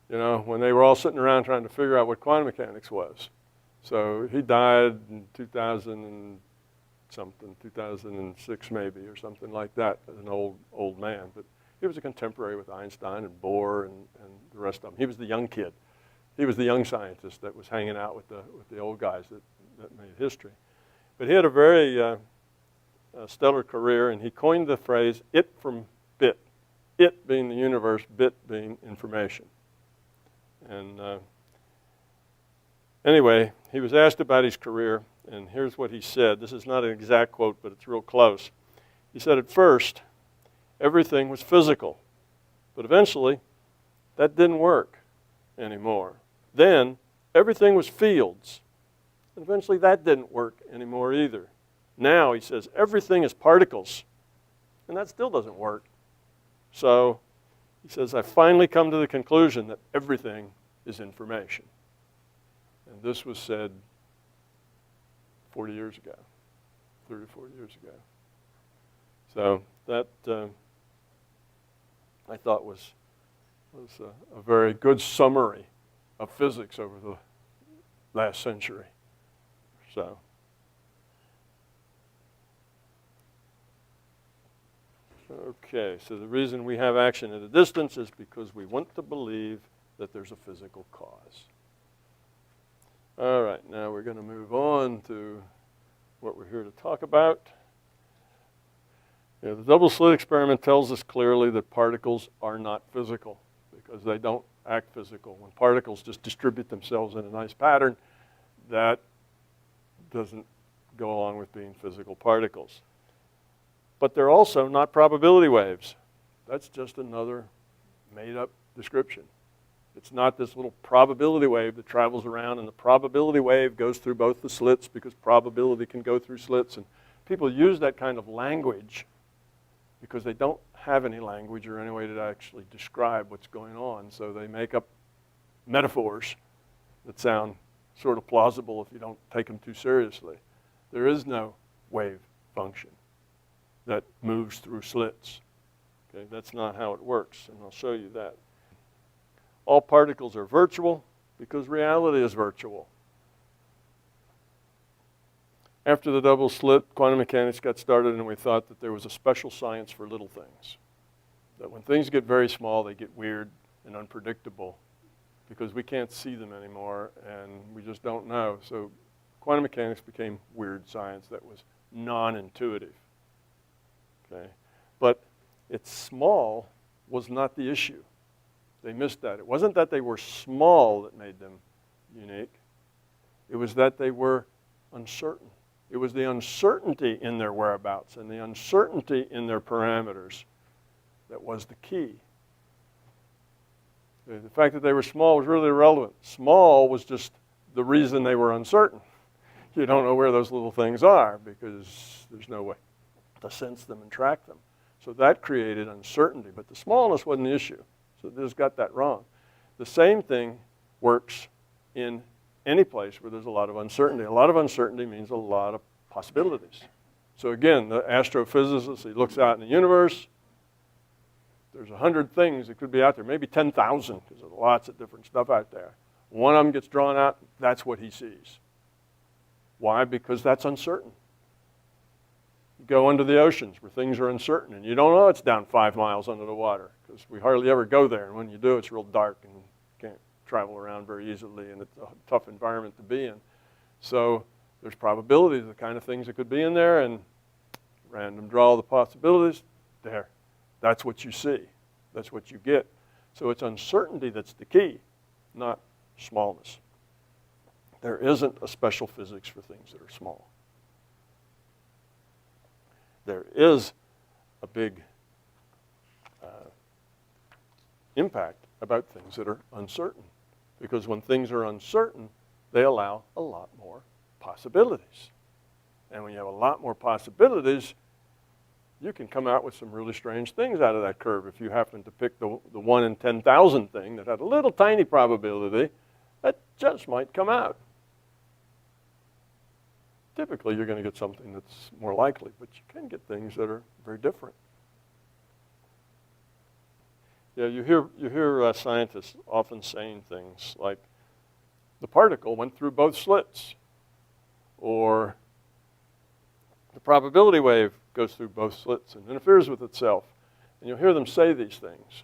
you know, when they were all sitting around trying to figure out what quantum mechanics was. So he died in 2000 and something, 2006 maybe, or something like that, as an old man. But he was a contemporary with Einstein and Bohr and the rest of them. He was the young kid. He was the young scientist that was hanging out with the old guys that made history. But he had a very stellar career, and he coined the phrase, it from bit. It being the universe, bit being information. And anyway, he was asked about his career, and here's what he said. This is not an exact quote, but it's real close. He said, at first, everything was physical, but eventually, that didn't work anymore. Then, everything was fields, and eventually that didn't work anymore either. Now, he says, everything is particles, and that still doesn't work. So, he says, I've finally come to the conclusion that everything is information. And this was said 40 years ago, 30 or 40 years ago. So that I thought was a very good summary of physics over the last century. So. Okay, so the reason we have action at a distance is because we want to believe that there's a physical cause. All right, now we're going to move on to what we're here to talk about. The double slit experiment tells us clearly that particles are not physical because they don't act physical. When particles just distribute themselves in a nice pattern, that doesn't go along with being physical particles. But they're also not probability waves. That's just another made-up description. It's not this little probability wave that travels around, and the probability wave goes through both the slits because probability can go through slits. And people use that kind of language because they don't have any language or any way to actually describe what's going on. So they make up metaphors that sound sort of plausible if you don't take them too seriously. There is no wave function that moves through slits. Okay, that's not how it works, and I'll show you that. All particles are virtual because reality is virtual. After the double slit, quantum mechanics got started, and we thought that there was a special science for little things. That when things get very small, they get weird and unpredictable because we can't see them anymore, and we just don't know. So quantum mechanics became weird science that was non-intuitive. Okay? But it's small was not the issue. They missed that. It wasn't that they were small that made them unique. It was that they were uncertain. It was the uncertainty in their whereabouts and the uncertainty in their parameters that was the key. The fact that they were small was really irrelevant. Small was just the reason they were uncertain. You don't know where those little things are because there's no way to sense them and track them. So that created uncertainty, but the smallness wasn't the issue. So they just got that wrong. The same thing works in any place where there's a lot of uncertainty. A lot of uncertainty means a lot of possibilities. So again, the astrophysicist, he looks out in the universe. There's 100 things that could be out there, maybe 10,000, because there's lots of different stuff out there. One of them gets drawn out, that's what he sees. Why? Because that's uncertain. You go into the oceans where things are uncertain, and you don't know it's down 5 miles under the water, because we hardly ever go there, and when you do, it's real dark, and you can't travel around very easily, and it's a tough environment to be in. So there's probabilities, the kind of things that could be in there, and random draw the possibilities, there. That's what you see. That's what you get. So it's uncertainty that's the key, not smallness. There isn't a special physics for things that are small. there is a big impact about things that are uncertain. Because when things are uncertain, they allow a lot more possibilities. And when you have a lot more possibilities, you can come out with some really strange things out of that curve. If you happen to pick the 1 in 10,000 thing that had a little tiny probability, that just might come out. Typically, you're going to get something that's more likely, but you can get things that are very different. Yeah, you hear scientists often saying things like, the particle went through both slits, or the probability wave goes through both slits and interferes with itself. And you'll hear them say these things,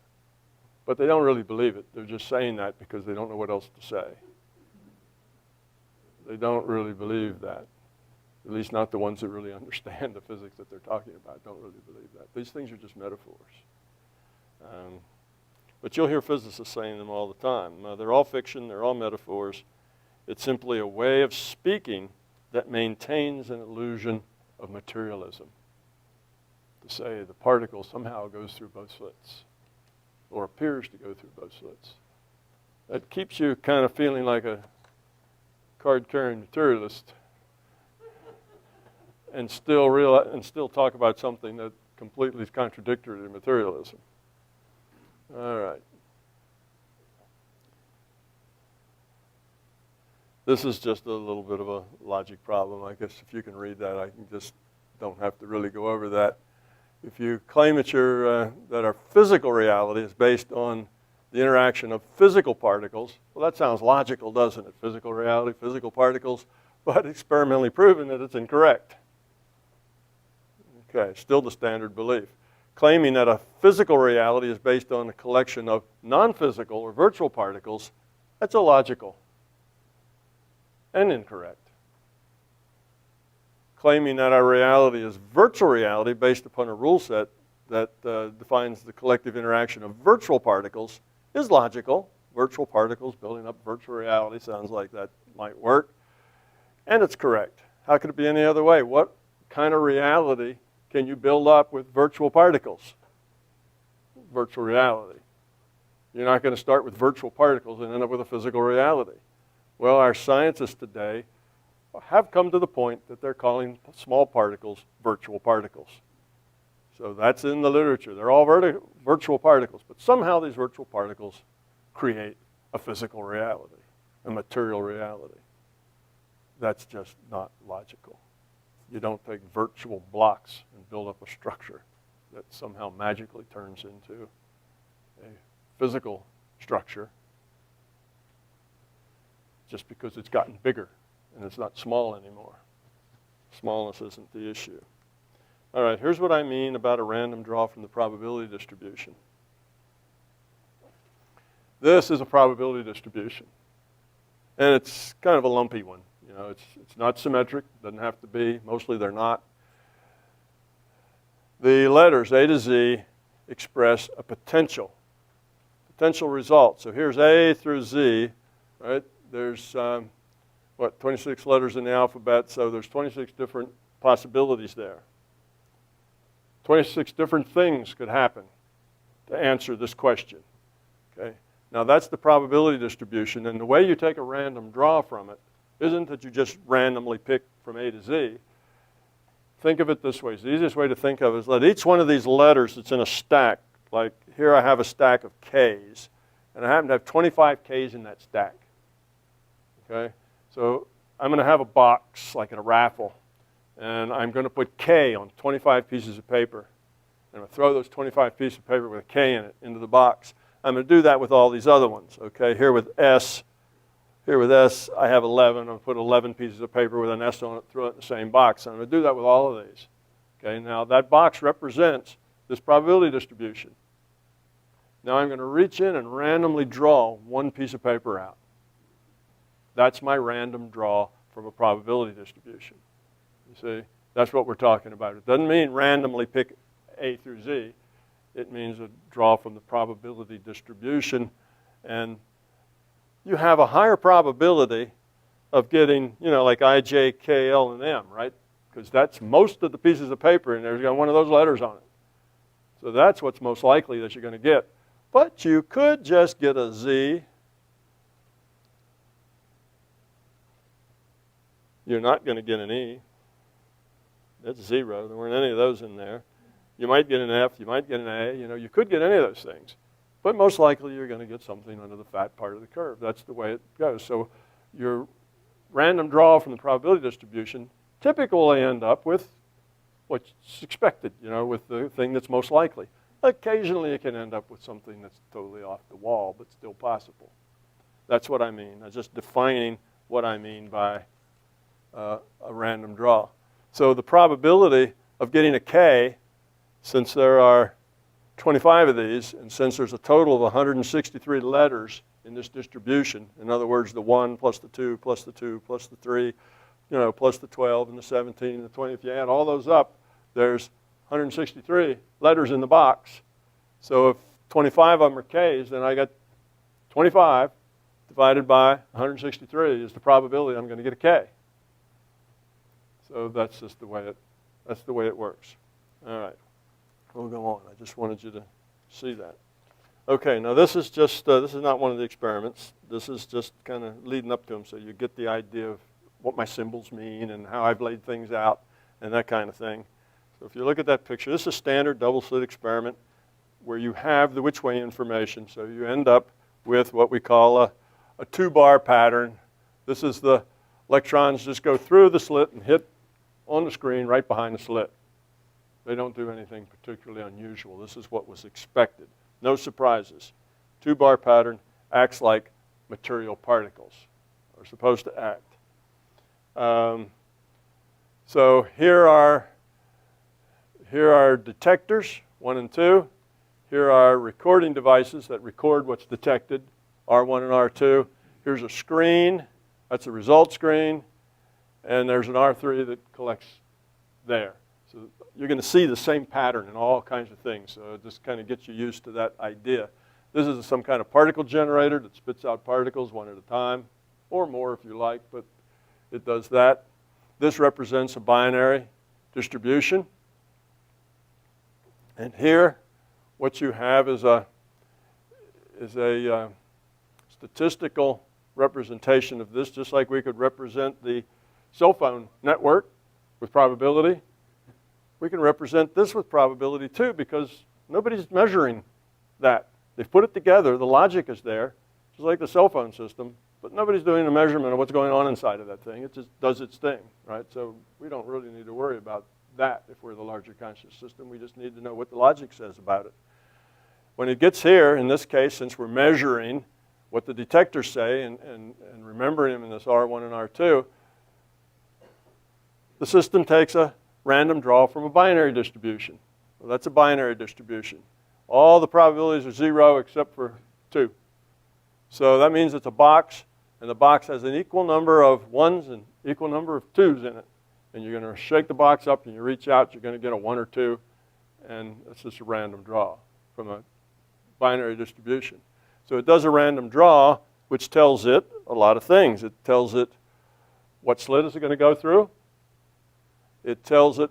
but they don't really believe it. They're just saying that because they don't know what else to say. They don't really believe that. At least not the ones that really understand the physics that they're talking about don't really believe that. These things are just metaphors. But you'll hear physicists saying them all the time. They're all fiction, they're all metaphors. It's simply a way of speaking that maintains an illusion of materialism. To say the particle somehow goes through both slits, or appears to go through both slits. That keeps you kind of feeling like a card-carrying materialist, and still talk about something that completely is contradictory to materialism. All right. This is just a little bit of a logic problem. I guess if you can read that, I can just don't have to really go over that. If you claim that that our physical reality is based on the interaction of physical particles, well, that sounds logical, doesn't it? Physical reality, physical particles, but experimentally proven that it's incorrect. Okay, still the standard belief. Claiming that a physical reality is based on a collection of non-physical or virtual particles, that's illogical and incorrect. Claiming that our reality is virtual reality based upon a rule set that defines the collective interaction of virtual particles is logical. Virtual particles building up virtual reality sounds like that might work. And it's correct. How could it be any other way? What kind of reality can you build up with virtual particles? Virtual reality. You're not going to start with virtual particles and end up with a physical reality. Well, our scientists today have come to the point that they're calling small particles virtual particles. So that's in the literature. They're all virtual particles, but somehow these virtual particles create a physical reality, a material reality. That's just not logical. You don't take virtual blocks and build up a structure that somehow magically turns into a physical structure just because it's gotten bigger and it's not small anymore. Smallness isn't the issue. All right, here's what I mean about a random draw from the probability distribution. This is a probability distribution, and it's kind of a lumpy one. You know, it's not symmetric, doesn't have to be. Mostly they're not. The letters A to Z express a potential result. So here's A through Z, right? There's, 26 letters in the alphabet, so there's 26 different possibilities there. 26 different things could happen to answer this question, okay? Now that's the probability distribution, and the way you take a random draw from it isn't that you just randomly pick from A to Z. Think of it this way. The easiest way to think of it is let each one of these letters that's in a stack, like here I have a stack of K's, and I happen to have 25 K's in that stack, okay? So I'm going to have a box like in a raffle, and I'm going to put K on 25 pieces of paper. And I'm going to throw those 25 pieces of paper with a K in it into the box. I'm going to do that with all these other ones, okay? Here with S, I have 11. I'm going to put 11 pieces of paper with an S on it, throw it in the same box. I'm going to do that with all of these, okay? Now that box represents this probability distribution. Now I'm going to reach in and randomly draw one piece of paper out. That's my random draw from a probability distribution. You see, that's what we're talking about. It doesn't mean randomly pick A through Z. It means a draw from the probability distribution. And you have a higher probability of getting, like I, J, K, L, and M, right? because that's most of the pieces of paper, and there's got one of those letters on it. So that's what's most likely that you're going to get. But you could just get a Z. You're not going to get an E. That's 0. There weren't any of those in there. You might get an F. You might get an A. You know, you could get any of those things. But most likely you're going to get something under the fat part of the curve. That's the way it goes. So your random draw from the probability distribution typically end up with what's expected, you know, with the thing that's most likely. Occasionally it can end up with something that's totally off the wall, but still possible. That's what I mean. I'm just defining what I mean by a random draw. So the probability of getting a K, since there are 25 of these, and since there's a total of 163 letters in this distribution, in other words, the 1 plus the 2 plus the 2 plus the 3, you know, plus the 12 and the 17 and the 20, if you add all those up, there's 163 letters in the box. So if 25 of them are K's, then I got 25 divided by 163 is the probability I'm going to get a K. So that's just the way it works. All right, we'll go on. I just wanted you to see that. Okay, now this is just this is not one of the experiments. This is just kind of leading up to them, so you get the idea of what my symbols mean and how I've laid things out and that kind of thing. So if you look at that picture, this is a standard double-slit experiment where you have the which way information. So you end up with what we call a two-bar pattern. This is the electrons just go through the slit and hit on the screen right behind the slit. They don't do anything particularly unusual. This is what was expected. No surprises. Two-bar pattern acts like material particles are supposed to act. So here are detectors, 1 and 2. Here are recording devices that record what's detected, R1 and R2. Here's a screen. That's a result screen. And there's an R3 that collects there. So you're going to see the same pattern in all kinds of things. So it just kind of gets you used to that idea. This is some kind of particle generator that spits out particles one at a time, or more if you like, but it does that. This represents a binary distribution. And here, what you have is a statistical representation of this, just like we could represent the cell phone network with probability. We can represent this with probability too, because nobody's measuring that. They've put it together, the logic is there, just like the cell phone system, but nobody's doing a measurement of what's going on inside of that thing. It just does its thing, right? So we don't really need to worry about that if we're the larger conscious system. We just need to know what the logic says about it. When it gets here, in this case, since we're measuring what the detectors say and remembering them in this R1 and R2, the system takes a random draw from a binary distribution. Well, that's a binary distribution. All the probabilities are 0 except for 2. So that means it's a box, and the box has an equal number of 1s and equal number of 2s in it. And you're going to shake the box up, and you reach out, you're going to get a 1 or 2, and it's just a random draw from a binary distribution. So it does a random draw, which tells it a lot of things. It tells it what slit is it going to go through. It tells it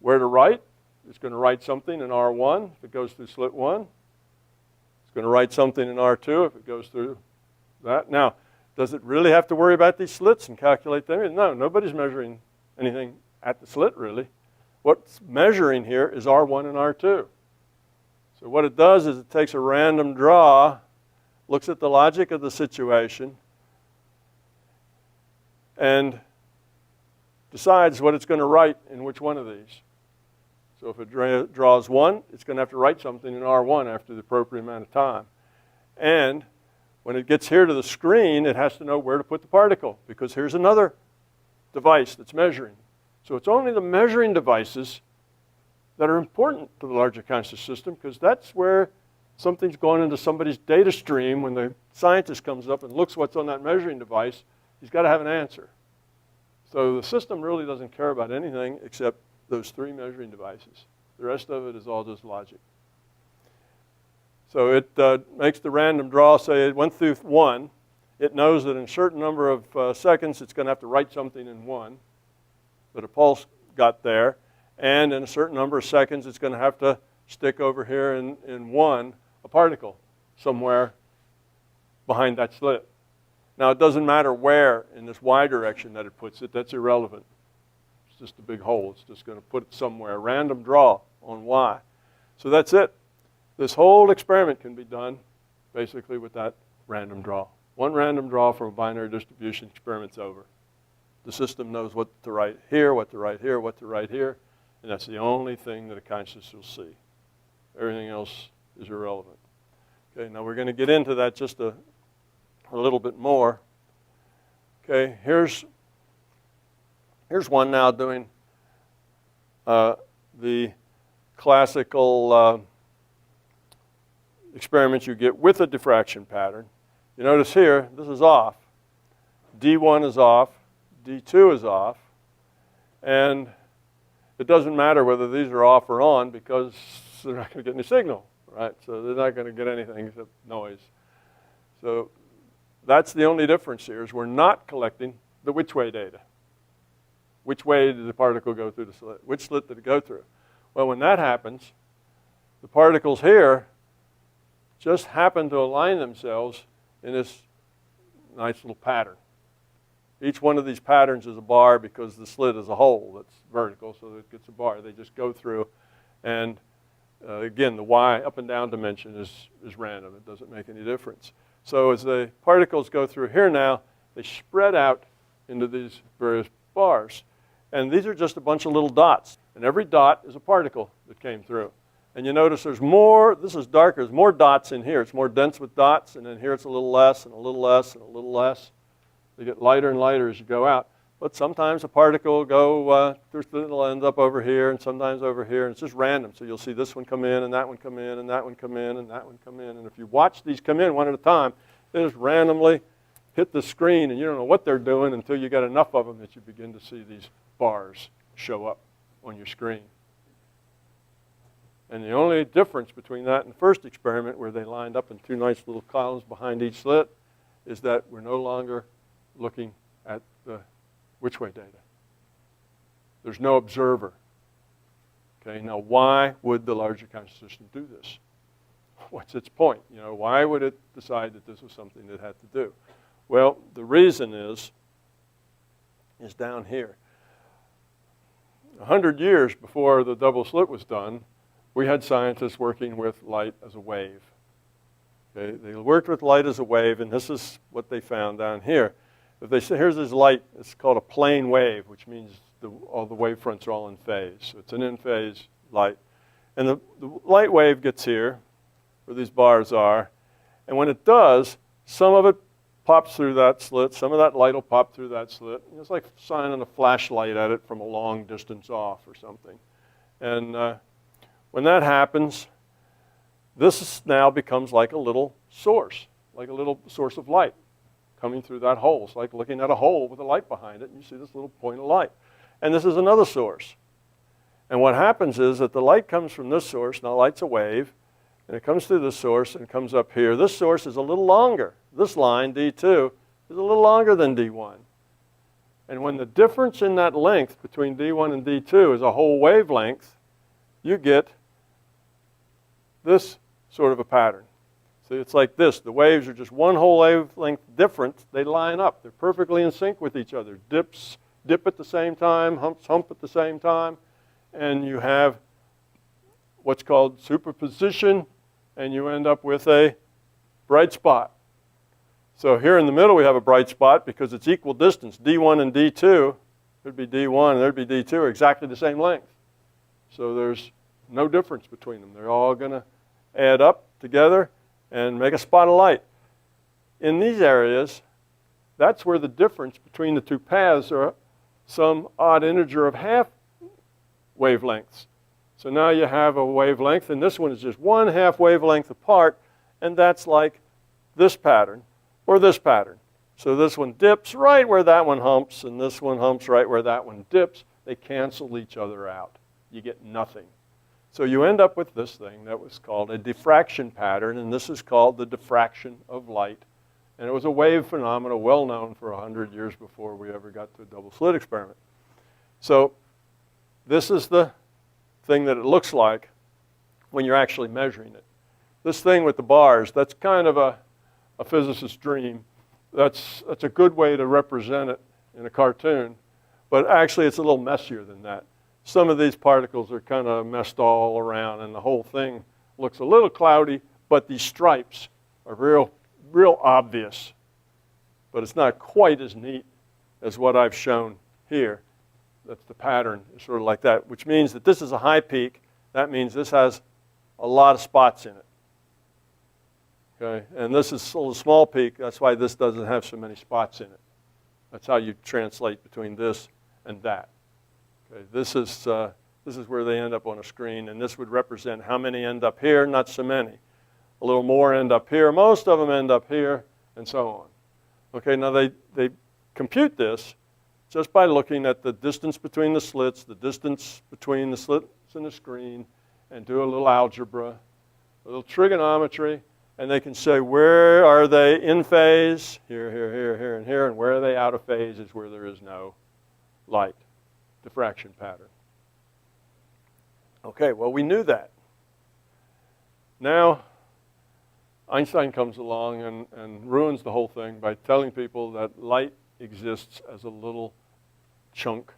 where to write. It's going to write something in R1 if it goes through slit 1. It's going to write something in R2 if it goes through that. Now, does it really have to worry about these slits and calculate them? No, nobody's measuring anything at the slit, really. What's measuring here is R1 and R2. So what it does is it takes a random draw, looks at the logic of the situation, and decides what it's going to write in which one of these. So if it draws 1, it's going to have to write something in R1 after the appropriate amount of time. And when it gets here to the screen, it has to know where to put the particle, because here's another device that's measuring. So it's only the measuring devices that are important to the larger conscious system, because that's where something's going into somebody's data stream. When the scientist comes up and looks what's on that measuring device, he's got to have an answer. So the system really doesn't care about anything except those 3 measuring devices. The rest of it is all just logic. So it makes the random draw, say it went through 1. It knows that in a certain number of seconds it's going to have to write something in 1. but a pulse got there, and in a certain number of seconds, it's going to have to stick over here in a particle somewhere behind that slit. Now, it doesn't matter where in this y direction that it puts it. That's irrelevant. It's just a big hole. It's just going to put it somewhere. Random draw on y. So that's it. This whole experiment can be done basically with that random draw. One random draw from a binary distribution, experiment's over. The system knows what to write here, what to write here, what to write here, and that's the only thing that a consciousness will see. Everything else is irrelevant. Okay, now we're going to get into that just a little bit more. Okay, here's one now doing the classical experiments you get with a diffraction pattern. You notice here, this is off. D1 is off, D2 is off, and it doesn't matter whether these are off or on because they're not going to get any signal, right? So they're not going to get anything except noise. So that's the only difference here is we're not collecting the which way data. Which way did the particle go through the slit? Which slit did it go through? Well, when that happens, the particles here just happen to align themselves in this nice little pattern. Each one of these patterns is a bar because the slit is a hole that's vertical, so it gets a bar. They just go through, and again, the y up and down dimension is random. It doesn't make any difference. So as the particles go through here now, they spread out into these various bars. And these are just a bunch of little dots. And every dot is a particle that came through. And you notice there's more, this is darker, there's more dots in here. It's more dense with dots, and then here it's a little less, and a little less, and a little less. They get lighter and lighter as you go out. But sometimes a particle will go, it'll end up over here, and sometimes over here, and it's just random. So you'll see this one come in, and that one come in, and that one come in, and that one come in. And if you watch these come in one at a time, they just randomly hit the screen, and you don't know what they're doing until you get enough of them that you begin to see these bars show up on your screen. And the only difference between that and the first experiment, where they lined up in two nice little columns behind each slit, is that we're no longer looking at the which way data. There's no observer. Okay, now why would the larger conscious system do this? What's its point? You know, why would it decide that this was something it had to do? Well, the reason is down here. 100 years before the double slit was done, we had scientists working with light as a wave. Okay? They worked with light as a wave, and this is what they found down here. If they say, here's this light, it's called a plane wave, which means all the wavefronts are all in phase. So it's an in-phase light. And the light wave gets here, where these bars are, and when it does, some of it pops through that slit, some of that light will pop through that slit. It's like shining a flashlight at it from a long distance off or something. And when that happens, this now becomes like a little source of light coming through that hole. It's like looking at a hole with a light behind it, and you see this little point of light. And this is another source. And what happens is that the light comes from this source. Now light's a wave, and it comes through this source and comes up here. This source is a little longer. This line, D2, is a little longer than D1. And when the difference in that length between D1 and D2 is a whole wavelength, you get this sort of a pattern. So it's like this. The waves are just one whole wavelength different. They line up. They're perfectly in sync with each other. Dips dip at the same time, humps hump at the same time, and you have what's called superposition, and you end up with a bright spot. So here in the middle we have a bright spot because it's equal distance. D1 and D2, there'd be D1 and there'd be D2 are exactly the same length. So there's no difference between them. They're all going to add up together and make a spot of light. In these areas, that's where the difference between the two paths are some odd integer of half wavelengths. So now you have a wavelength, and this one is just 1/2 wavelength apart, and that's like this pattern or this pattern. So this one dips right where that one humps, and this one humps right where that one dips. They cancel each other out. You get nothing. So you end up with this thing that was called a diffraction pattern, and this is called the diffraction of light. And it was a wave phenomena well known for 100 years before we ever got to a double slit experiment. So this is the thing that it looks like when you're actually measuring it. This thing with the bars, that's kind of a physicist's dream. That's a good way to represent it in a cartoon, but actually it's a little messier than that. Some of these particles are kind of messed all around, and the whole thing looks a little cloudy, but these stripes are real obvious. But it's not quite as neat as what I've shown here. That's the pattern, sort of like that, which means that this is a high peak. That means this has a lot of spots in it. Okay, and this is a little small peak. That's why this doesn't have so many spots in it. That's how you translate between this and that. Okay, this is where they end up on a screen, and this would represent how many end up here, not so many. A little more end up here. Most of them end up here, and so on. Okay, now they compute this just by looking at the distance between the slits, the distance between the slits in the screen, and do a little algebra, a little trigonometry, and they can say where are they in phase, here, here, here, here, and here, and where are they out of phase is where there is no light diffraction pattern. Okay, well, we knew that. Now, Einstein comes along and ruins the whole thing by telling people that light exists as a little chunk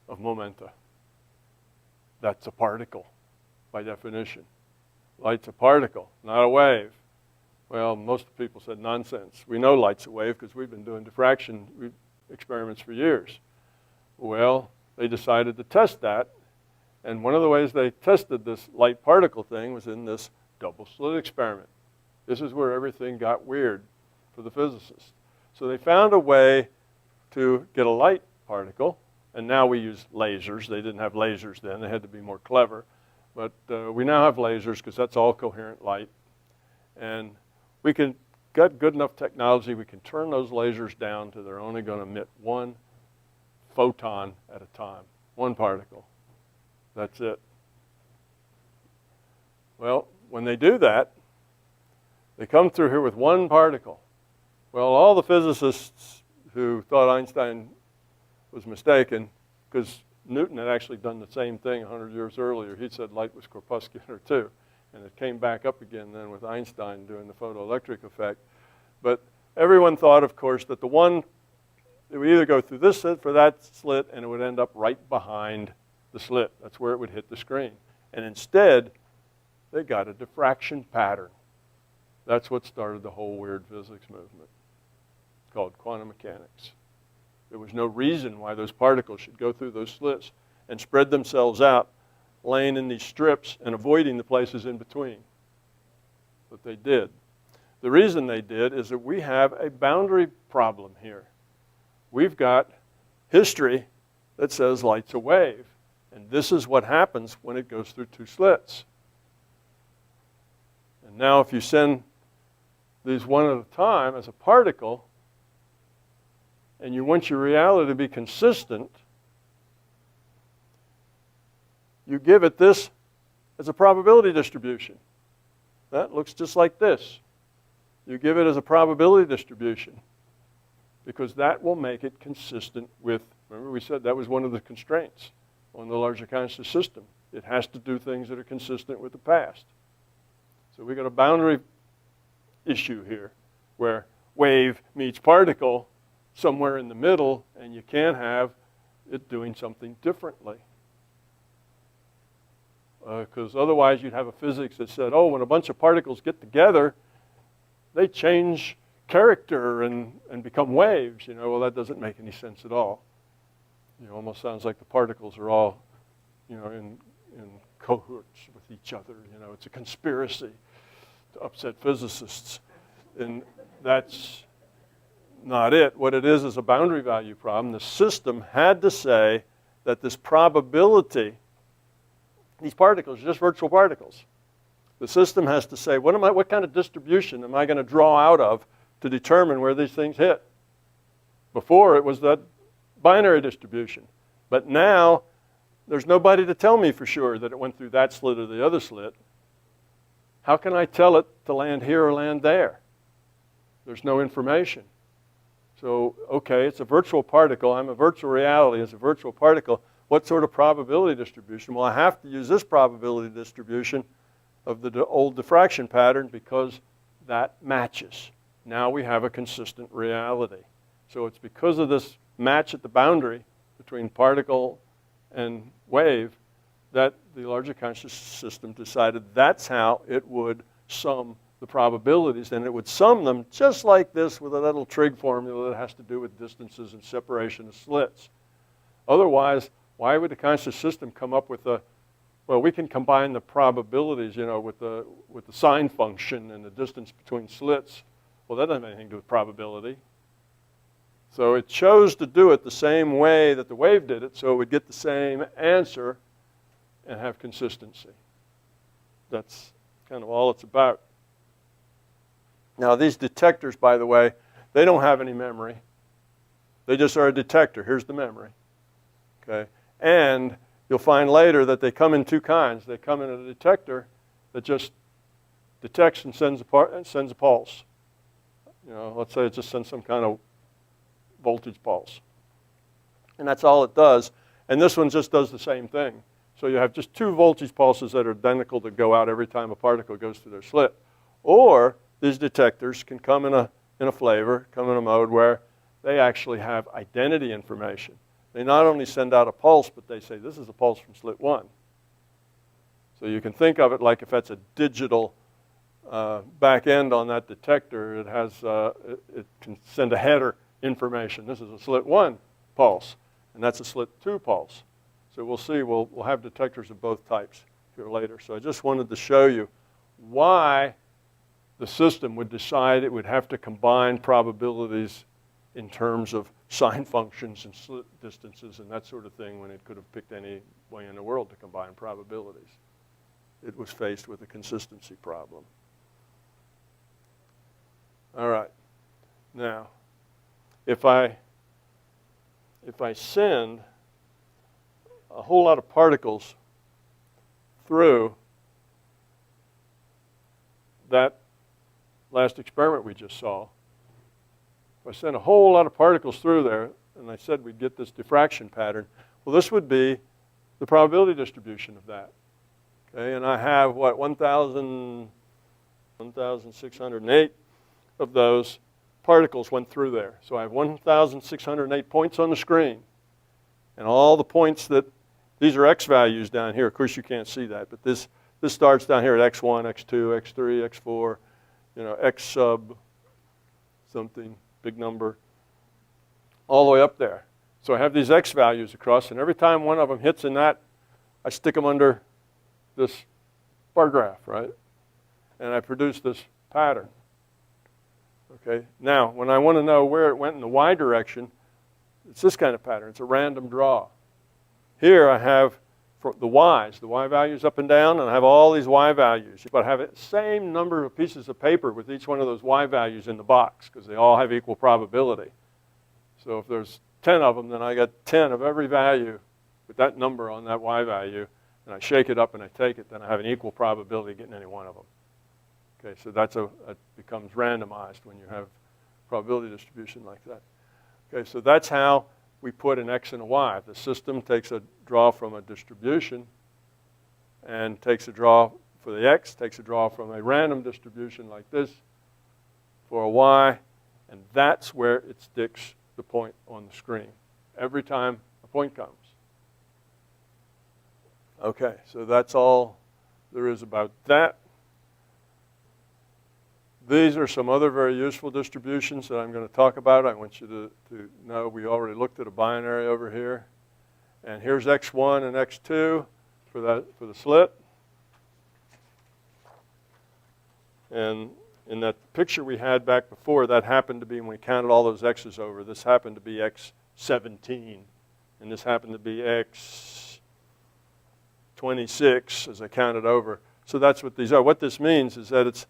of momenta. That's a particle, by definition. Light's a particle, not a wave. Well, most people said nonsense. We know light's a wave because we've been doing diffraction experiments for years. Well, they decided to test that, and one of the ways they tested this light particle thing was in this double slit experiment. This is where everything got weird for the physicists. So they found a way to get a light particle, and now we use lasers. They didn't have lasers then. They had to be more clever. But we now have lasers because that's all coherent light. And we can get good enough technology, we can turn those lasers down to they're only going to emit one photon at a time, one particle. That's it. Well, when they do that, they come through here with one particle. Well, all the physicists who thought Einstein was mistaken, because Newton had actually done the same thing 100 years earlier. He said light was corpuscular too. And it came back up again then with Einstein doing the photoelectric effect. But everyone thought, of course, that the one, it would either go through this slit for that slit, and it would end up right behind the slit. That's where it would hit the screen. And instead, they got a diffraction pattern. That's what started the whole weird physics movement called quantum mechanics. There was no reason why those particles should go through those slits and spread themselves out, laying in these strips and avoiding the places in between. But they did. The reason they did is that we have a boundary problem here. We've got history that says light's a wave, and this is what happens when it goes through two slits. And now if you send these one at a time as a particle, and you want your reality to be consistent, you give it this as a probability distribution. That looks just like this. You give it as a probability distribution because that will make it consistent with, remember we said that was one of the constraints on the larger conscious system. It has to do things that are consistent with the past. So we've got a boundary issue here where wave meets particle somewhere in the middle, and you can't have it doing something differently. Because otherwise you'd have a physics that said, oh, when a bunch of particles get together, they change character and become waves. You know, well, that doesn't make any sense at all. You know, almost sounds like the particles are all, you know, in cahoots with each other. You know, it's a conspiracy to upset physicists. And that's not it. What it is a boundary value problem. The system had to say that this probability, these particles are just virtual particles. The system has to say, what kind of distribution am I going to draw out of to determine where these things hit? Before, it was that binary distribution. But now, there's nobody to tell me for sure that it went through that slit or the other slit. How can I tell it to land here or land there? There's no information. So, okay, it's a virtual particle. I'm a virtual reality. It's a virtual particle. what sort of probability distribution? Well, I have to use this probability distribution of the old diffraction pattern because that matches. Now we have a consistent reality. So it's because of this match at the boundary between particle and wave that the larger conscious system decided that's how it would sum the probabilities, and it would sum them just like this with a little trig formula that has to do with distances and separation of slits. Otherwise, why would the conscious system come up with a, well, we can combine the probabilities, you know, with the sine function and the distance between slits. Well, that doesn't have anything to do with probability. So it chose to do it the same way that the wave did it, so it would get the same answer and have consistency. That's kind of all it's about. Now, these detectors, by the way, they don't have any memory. They just are a detector. Here's the memory. Okay? And you'll find later that they come in two kinds. They come in a detector that just detects and sends a pulse. You know, let's say it just sends some kind of voltage pulse. And that's all it does. And this one just does the same thing. So you have just two voltage pulses that are identical that go out every time a particle goes through their slit. Or these detectors can come in a flavor, come in a mode where they actually have identity information. They not only send out a pulse, but they say, this is a pulse from slit 1. So you can think of it like if that's a digital back end on that detector, it has it can send a header information. This is a slit 1 pulse, and that's a slit 2 pulse. So we'll see, we'll have detectors of both types here later. So I just wanted to show you why the system would decide it would have to combine probabilities in terms of sine functions and slit distances and that sort of thing when it could have picked any way in the world to combine probabilities. It was faced with a consistency problem. All right. Now, if I send a whole lot of particles through that last experiment we just saw, if I send a whole lot of particles through there, and I said we'd get this diffraction pattern, well, this would be the probability distribution of that. Okay, and I have, what, 1,608 of those particles went through there. So I have 1,608 points on the screen. And all the points that, these are x values down here. Of course, you can't see that, but this starts down here at x1, x2, x3, x4, you know, x sub something, big number, all the way up there. So I have these x values across, and every time one of them hits in that, I stick them under this bar graph, right? And I produce this pattern. Okay, now when I want to know where it went in the y direction, it's this kind of pattern. It's a random draw. Here I have for the y's, the y values up and down, and I have all these y values. But I have the same number of pieces of paper with each one of those y values in the box because they all have equal probability. So if there's 10 of them, then I got 10 of every value with that number on that y value, and I shake it up and I take it, then I have an equal probability of getting any one of them. Okay, so it becomes randomized when you have probability distribution like that. Okay, so that's how we put an x and a y. The system takes a draw from a distribution and takes a draw for the x, takes a draw from a random distribution like this for a y, and that's where it sticks the point on the screen every time a point comes. Okay, so that's all there is about that. These are some other very useful distributions that I'm going to talk about. I want you to know we already looked at a binary over here. And here's x1 and x2 for the slit. And in that picture we had back before, that happened to be, when we counted all those x's over, this happened to be x17. And this happened to be x26 as I counted over. So that's what these are. What this means is that it's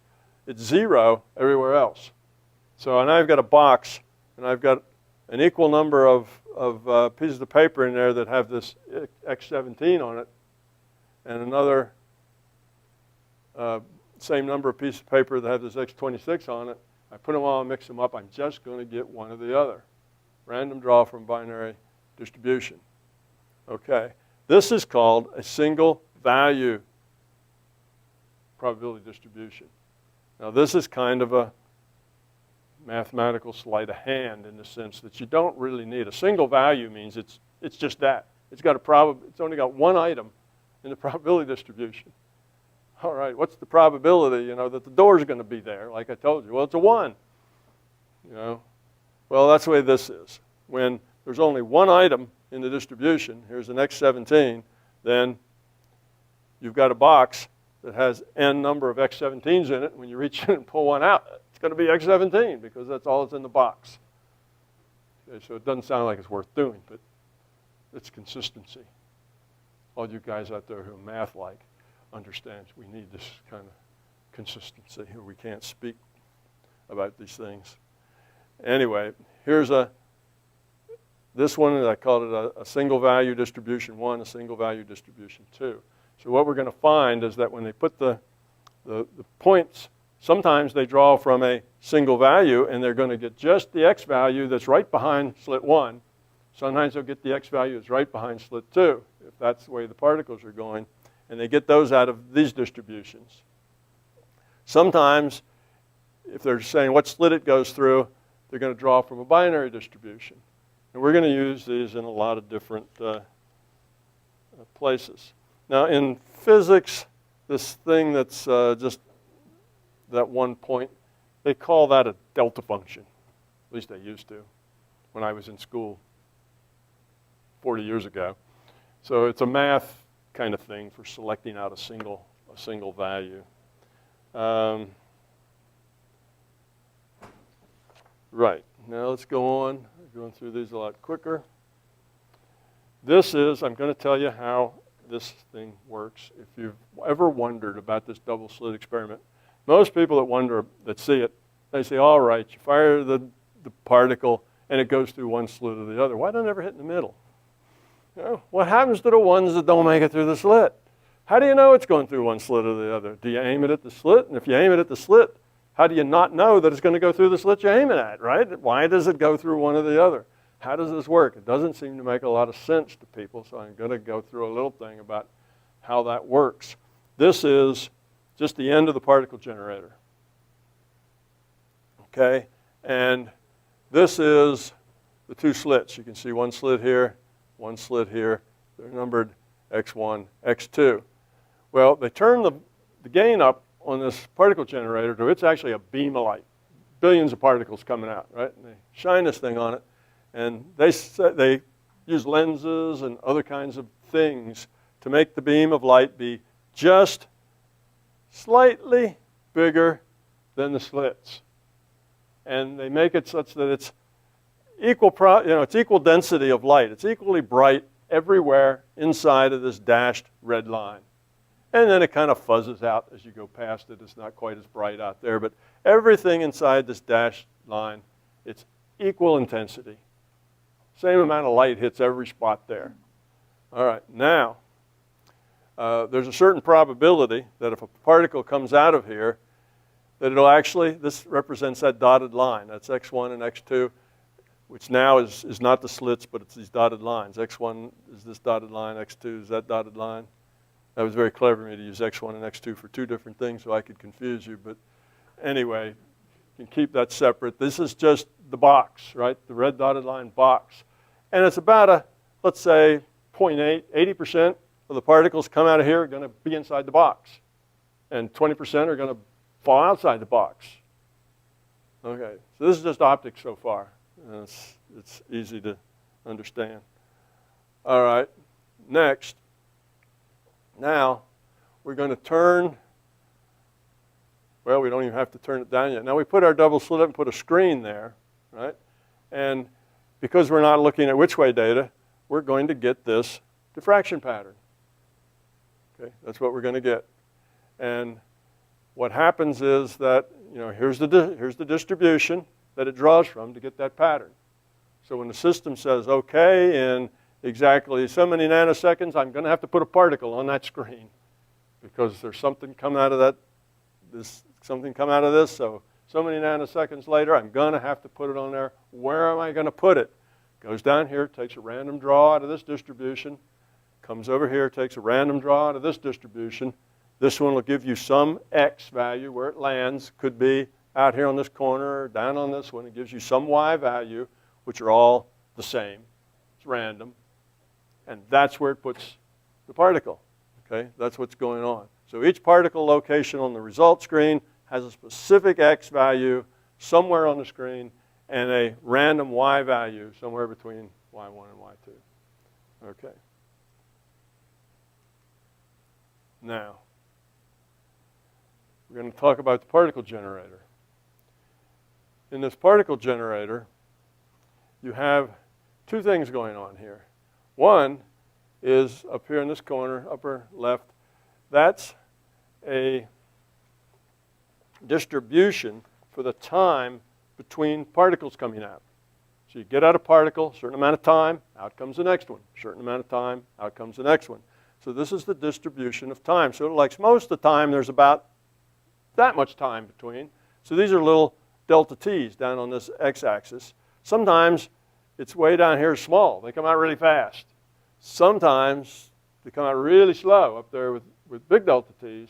0 everywhere else. So, and I've got a box, and I've got an equal number of pieces of paper in there that have this x17 on it, and another same number of pieces of paper that have this x26 on it. I put them all and mix them up. I'm just going to get one or the other. Random draw from binary distribution. Okay. This is called a single value probability distribution. Now this is kind of a mathematical sleight of hand in the sense that you don't really need a single value. Means it's just that. It's only got one item in the probability distribution. All right, what's the probability, that the door is going to be there, like I told you? Well, it's a 1. Well, that's the way this is. When there's only one item in the distribution, here's an x17, then you've got a box that has n number of x17s in it. When you reach in and pull one out, it's going to be x17 because that's all that's in the box. Okay, so it doesn't sound like it's worth doing, but it's consistency. All you guys out there who are math-like understand we need this kind of consistency, or we can't speak about these things. Anyway, here's this one, I called it a single value distribution 1, a single value distribution 2. So what we're going to find is that when they put the points, sometimes they draw from a single value and they're going to get just the x value that's right behind slit 1. Sometimes they'll get the x value that's right behind slit 2, if that's the way the particles are going. And they get those out of these distributions. Sometimes, if they're saying what slit it goes through, they're going to draw from a binary distribution. And we're going to use these in a lot of different places. Now, in physics, this thing that's just that one point, they call that a delta function. At least they used to when I was in school 40 years ago. So it's a math kind of thing for selecting out a single value. Right, now let's go on. I'm going through these a lot quicker. This is, I'm going to tell you how this thing works. If you've ever wondered about this double slit experiment, most people that see it, they say, all right, you fire the particle and it goes through one slit or the other. Why don't it ever hit in the middle? What happens to the ones that don't make it through the slit? How do you know it's going through one slit or the other? Do you aim it at the slit? And if you aim it at the slit, how do you not know that it's going to go through the slit you're aiming at, right? Why does it go through one or the other? How does this work? It doesn't seem to make a lot of sense to people, so I'm going to go through a little thing about how that works. This is just the end of the particle generator. Okay? And this is the two slits. You can see one slit here, one slit here. They're numbered x1, x2. Well, they turn the gain up on this particle generator to it's actually a beam of light. Billions of particles coming out, right? And they shine this thing on it, and they use lenses and other kinds of things to make the beam of light be just slightly bigger than the slits. And they make it such that it's it's equal density of light. It's equally bright everywhere inside of this dashed red line. And then it kind of fuzzes out as you go past it. It's not quite as bright out there, but everything inside this dashed line, it's equal intensity. Same amount of light hits every spot there. All right, now, there's a certain probability that if a particle comes out of here, that it'll actually, this represents that dotted line. That's x1 and x2, which now is not the slits, but it's these dotted lines. x1 is this dotted line, x2 is that dotted line. That was very clever of me to use x1 and x2 for two different things so I could confuse you. But anyway, you can keep that separate. This is just the box, right? The red dotted line box. And it's about let's say, 0.8, 80% of the particles come out of here are going to be inside the box. And 20% are going to fall outside the box. Okay, so this is just optics so far. And it's easy to understand. All right, next. Now, we're going to turn, well, we don't even have to turn it down yet. Now we put our double slit up and put a screen there, right? And because we're not looking at which way data, we're going to get this diffraction pattern. Okay, that's what we're going to get. And what happens is that, here's the distribution that it draws from to get that pattern. So when the system says, okay, in exactly so many nanoseconds, I'm going to have to put a particle on that screen because there's something come out of this, so many nanoseconds later, I'm going to have to put it on there. Where am I going to put it? Goes down here, takes a random draw out of this distribution, comes over here, takes a random draw out of this distribution. This one will give you some x value where it lands. Could be out here on this corner or down on this one. It gives you some y value, which are all the same. It's random. And that's where it puts the particle. Okay, that's what's going on. So each particle location on the result screen has a specific x value somewhere on the screen and a random y value somewhere between y1 and y2. Okay. Now, we're going to talk about the particle generator. In this particle generator, you have two things going on here. One is up here in this corner, upper left. That's a distribution for the time between particles coming out. So you get out a particle, a certain amount of time, out comes the next one. A certain amount of time, out comes the next one. So this is the distribution of time. So like most of the time, there's about that much time between. So these are little delta t's down on this x-axis. Sometimes it's way down here small. They come out really fast. Sometimes they come out really slow up there with big delta t's.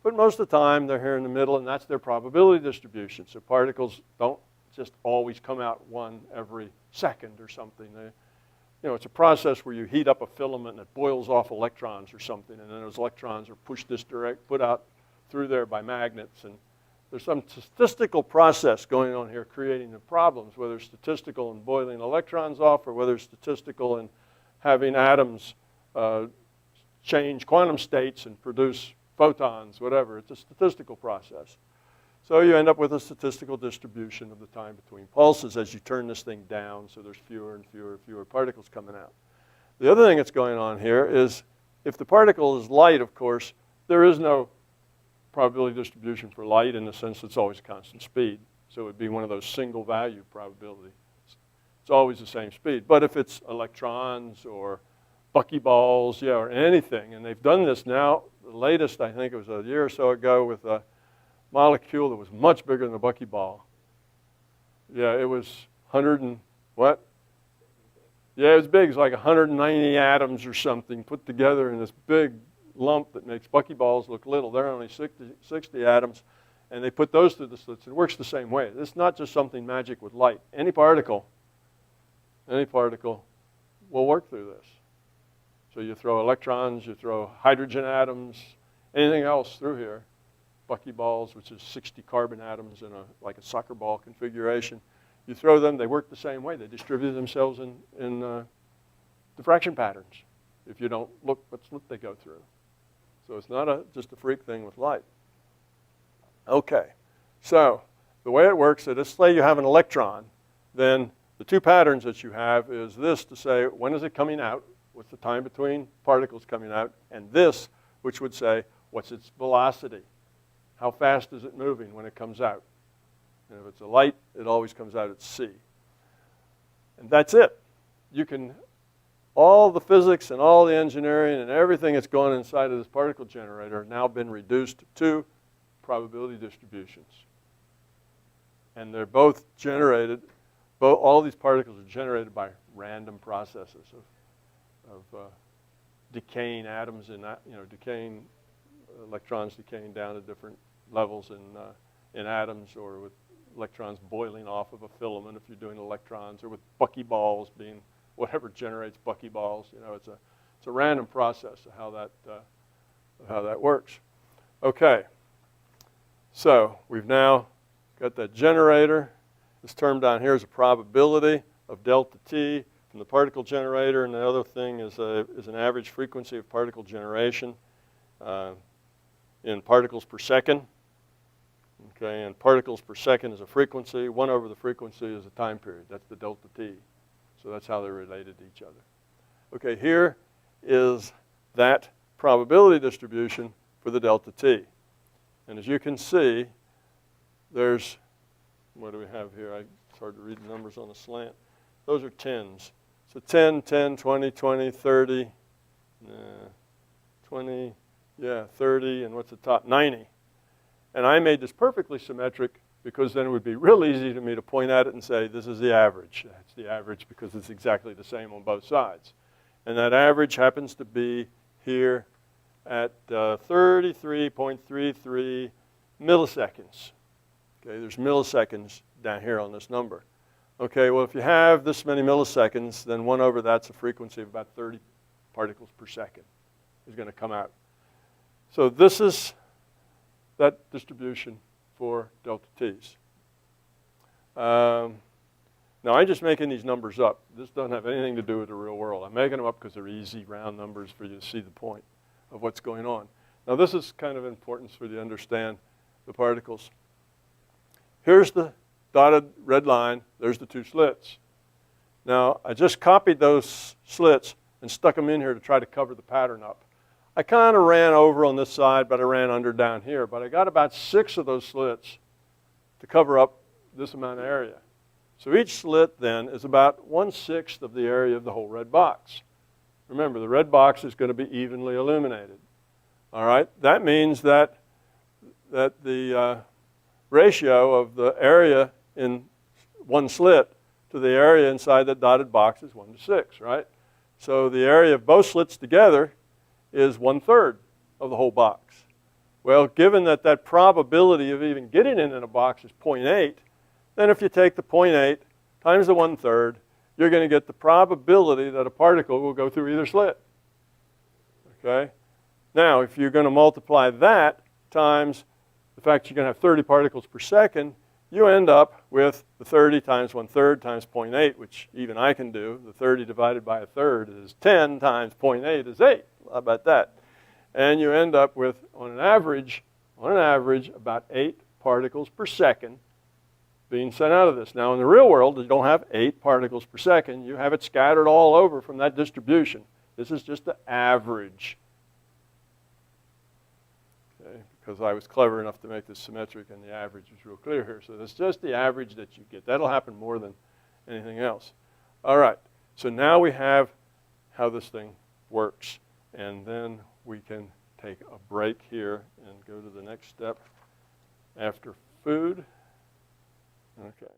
But most of the time, they're here in the middle, and that's their probability distribution. So particles don't just always come out one every second or something. It's a process where you heat up a filament and it boils off electrons or something, and then those electrons are put out through there by magnets. And there's some statistical process going on here creating the problems, whether it's statistical in boiling electrons off or whether it's statistical in having atoms change quantum states and produce photons, whatever. It's a statistical process. So you end up with a statistical distribution of the time between pulses as you turn this thing down, so there's fewer and fewer and fewer particles coming out. The other thing that's going on here is if the particle is light, of course, there is no probability distribution for light in the sense it's always a constant speed. So it would be one of those single value probabilities. It's always the same speed. But if it's electrons or buckyballs, or anything, and they've done this now, the latest, I think it was a year or so ago, with a molecule that was much bigger than a buckyball. Yeah, it was 100 and what? Yeah, it was big. It was like 190 atoms or something put together in this big lump that makes buckyballs look little. They're only 60 atoms, and they put those through the slits. It works the same way. It's not just something magic with light. Any particle will work through this. So you throw electrons, you throw hydrogen atoms, anything else through here. Buckyballs, which is 60 carbon atoms in like a soccer ball configuration. You throw them, they work the same way. They distribute themselves in diffraction patterns. If you don't look what slit they go through. So it's not just a freak thing with light. Okay, so the way it works is, let's say you have an electron, then the two patterns that you have is this to say, when is it coming out? What's the time between particles coming out? And this, which would say, what's its velocity? How fast is it moving when it comes out? And if it's a light, it always comes out at c. And that's it. You can, all the physics and all the engineering and everything that's gone inside of this particle generator have now been reduced to probability distributions. And they're both generated, all these particles are generated by random processes of decaying atoms and decaying electrons decaying down to different levels in atoms, or with electrons boiling off of a filament if you're doing electrons, or with buckyballs being whatever generates buckyballs. It's a random process of how that works. Okay, so we've now got that generator. This term down here is a probability of delta t from the particle generator, and the other thing is an average frequency of particle generation in particles per second. Okay, and particles per second is a frequency. 1 over the frequency is a time period. That's the delta t. So that's how they're related to each other. Okay, here is that probability distribution for the delta t. And as you can see, there's, what do we have here? It's hard to read the numbers on the slant. Those are tens. So 10, 10, 20, 20, 30, 20, 30, and what's the top? 90. And I made this perfectly symmetric because then it would be real easy to me to point at it and say, this is the average. It's the average because it's exactly the same on both sides. And that average happens to be here at 33.33 milliseconds. Okay, there's milliseconds down here on this number. Okay, well, if you have this many milliseconds, then 1 over that's a frequency of about 30 particles per second is going to come out. So this is that distribution for delta t's. Now, I'm just making these numbers up. This doesn't have anything to do with the real world. I'm making them up because they're easy, round numbers for you to see the point of what's going on. Now, this is kind of important for you to understand the particles. Here's the dotted red line. There's the 2 slits. Now, I just copied those slits and stuck them in here to try to cover the pattern up. I kind of ran over on this side, but I ran under down here. But I got about 6 of those slits to cover up this amount of area. So each slit then is about 1/6 of the area of the whole red box. Remember, the red box is going to be evenly illuminated. All right? That means that the ratio of the area in one slit to the area inside that dotted box is 1:6, right? So the area of both slits together is 1/3 of the whole box. Well, given that that probability of even getting it in a box is 0.8, then if you take the 0.8 times the 1/3, you're going to get the probability that a particle will go through either slit. Okay? Now, if you're going to multiply that times the fact you're going to have 30 particles per second, you end up with the 30 times 1/3 times 0.8, which even I can do. The 30 divided by 1/3 is 10 times 0.8 is 8. How about that? And you end up with, on an average, about 8 particles per second being sent out of this. Now, in the real world, you don't have 8 particles per second. You have it scattered all over from that distribution. This is just the average. Okay, because I was clever enough to make this symmetric, and the average is real clear here. So that's just the average that you get. That'll happen more than anything else. All right, so now we have how this thing works. And then we can take a break here and go to the next step after food. Okay.